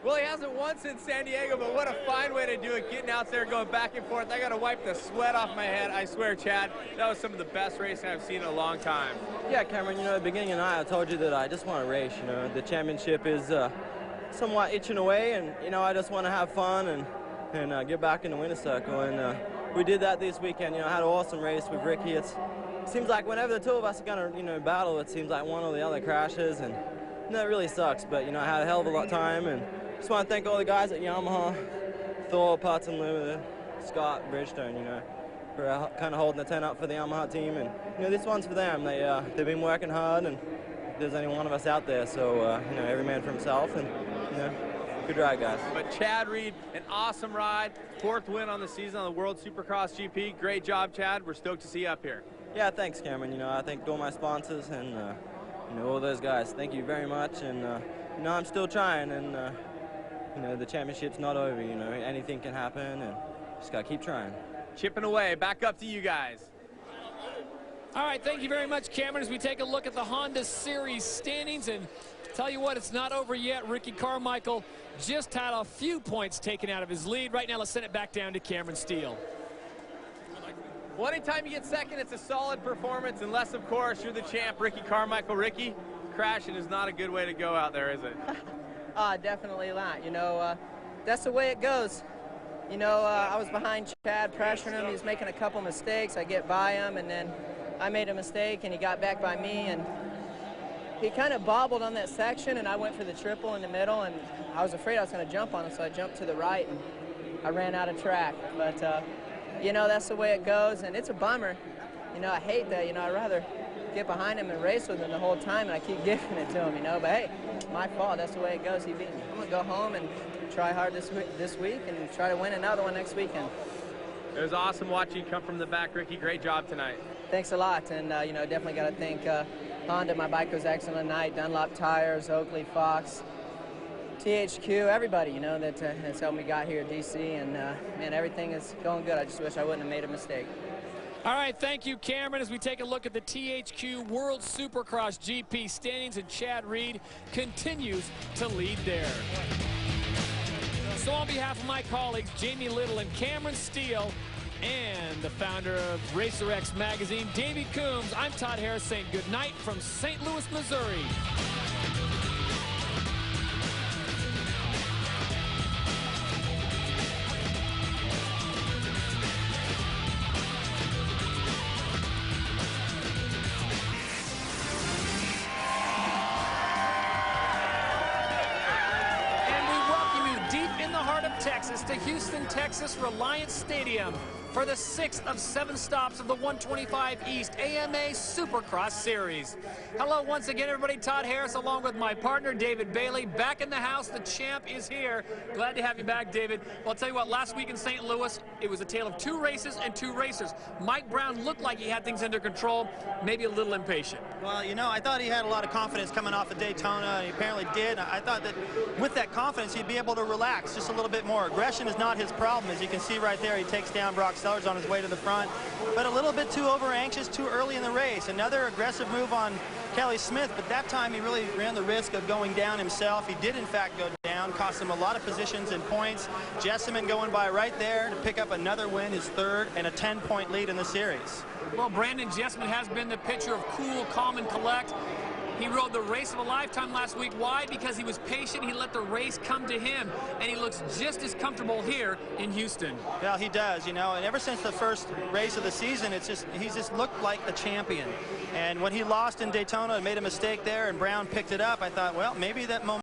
Well, he hasn't won since San Diego, but what a fine way to do it, getting out there, going back and forth. I got to wipe the sweat off my head. I swear, Chad, that was some of the best racing I've seen in a long time. Yeah, Cameron, you know, at the beginning of the night, I told you that I just want to race. You know, the championship is somewhat itching away, and, you know, I just want to have fun and get back in the winner's circle. And we did that this weekend. You know, I had an awesome race with Ricky. It seems like whenever the two of us are going to, you know, battle, it seems like one or the other crashes, and you know, it really sucks. But, you know, I had a hell of a lot of time, and just want to thank all the guys at Yamaha, Thor, Putz and Lou, Scott, Bridgestone, you know, for kind of holding the tent up for the Yamaha team. And, you know, this one's for them. They've been working hard, and there's only one of us out there. So, you know, every man for himself. And, you know, good ride, guys. But Chad Reed, an awesome ride. 4th win on the season on the World Supercross GP. Great job, Chad. We're stoked to see you up here. Yeah, thanks, Cameron. You know, I thank all my sponsors and, you know, all those guys. Thank you very much. And, you know, I'm still trying, and, you know, the championship's not over, you know, anything can happen, and just got to keep trying. Chipping away. Back up to you guys. All right, thank you very much, Cameron, as we take a look at the Honda Series standings. And tell you what, it's not over yet. Ricky Carmichael just had a few points taken out of his lead. Right now, let's send it back down to Cameron Steele. Well, anytime you get second, it's a solid performance, unless, of course, you're the champ, Ricky Carmichael. Ricky, crashing is not a good way to go out there, is it? Definitely not. You know, that's the way it goes. You know, I was behind Chad, pressuring him. He was making a couple mistakes. I get by him, and then I made a mistake, and he got back by me, and he kind of bobbled on that section, and I went for the triple in the middle, and I was afraid I was going to jump on him, so I jumped to the right, and I ran out of track. But, you know, that's the way it goes, and it's a bummer. You know, I hate that. You know, I'd rather get behind him and race with him the whole time, and I keep giving it to him, you know. But, hey, my fault. That's the way it goes. He beat me. I'm going to go home and try hard this week and try to win another one next weekend. It was awesome watching you come from the back, Ricky. Great job tonight. Thanks a lot. And, you know, definitely got to thank Honda. My bike was excellent tonight. Dunlop Tires, Oakley, Fox, THQ, everybody, you know, that has helped me got here at DC. And, man, everything is going good. I just wish I wouldn't have made a mistake. All right, thank you, Cameron, as we take a look at the THQ World Supercross GP standings, and Chad Reed continues to lead there. So on behalf of my colleagues, Jamie Little and Cameron Steele, and the founder of RacerX Magazine, Davey Coombs, I'm Todd Harris saying good night from St. Louis, Missouri. Texas to Houston, Texas, Reliance Stadium for the 6th of 7 stops of the 125 East AMA Supercross Series. Hello once again, everybody. Todd Harris along with my partner, David Bailey, back in the house. The champ is here. Glad to have you back, David. Well, I'll tell you what, last week in St. Louis, it was a tale of 2 races and 2 racers. Mike Brown looked like he had things under control, maybe a little impatient. Well, you know, I thought he had a lot of confidence coming off of Daytona, and he apparently did. I thought that with that confidence, he'd be able to relax just a little bit more. Aggression is not his problem. As you can see right there, he takes down Brock Sellers on his way to the front, but a little bit too over-anxious too early in the race. Another aggressive move on Kelly Smith, but that time he really ran the risk of going down himself. He did, in fact, go down, cost him a lot of positions and points. Jessamine going by right there to pick up another win, his 3rd, and a 10-point lead in the series. Well, Brandon Jessamine has been the picture of cool, calm, and collect. He rode the race of a lifetime last week. Why? Because he was patient. He let the race come to him, and he looks just as comfortable here in Houston. Well, he does, you know, and ever since the first race of the season, he's just looked like a champion. And when he lost in Daytona and made a mistake there, and Brown picked it up, I thought, well, maybe that moment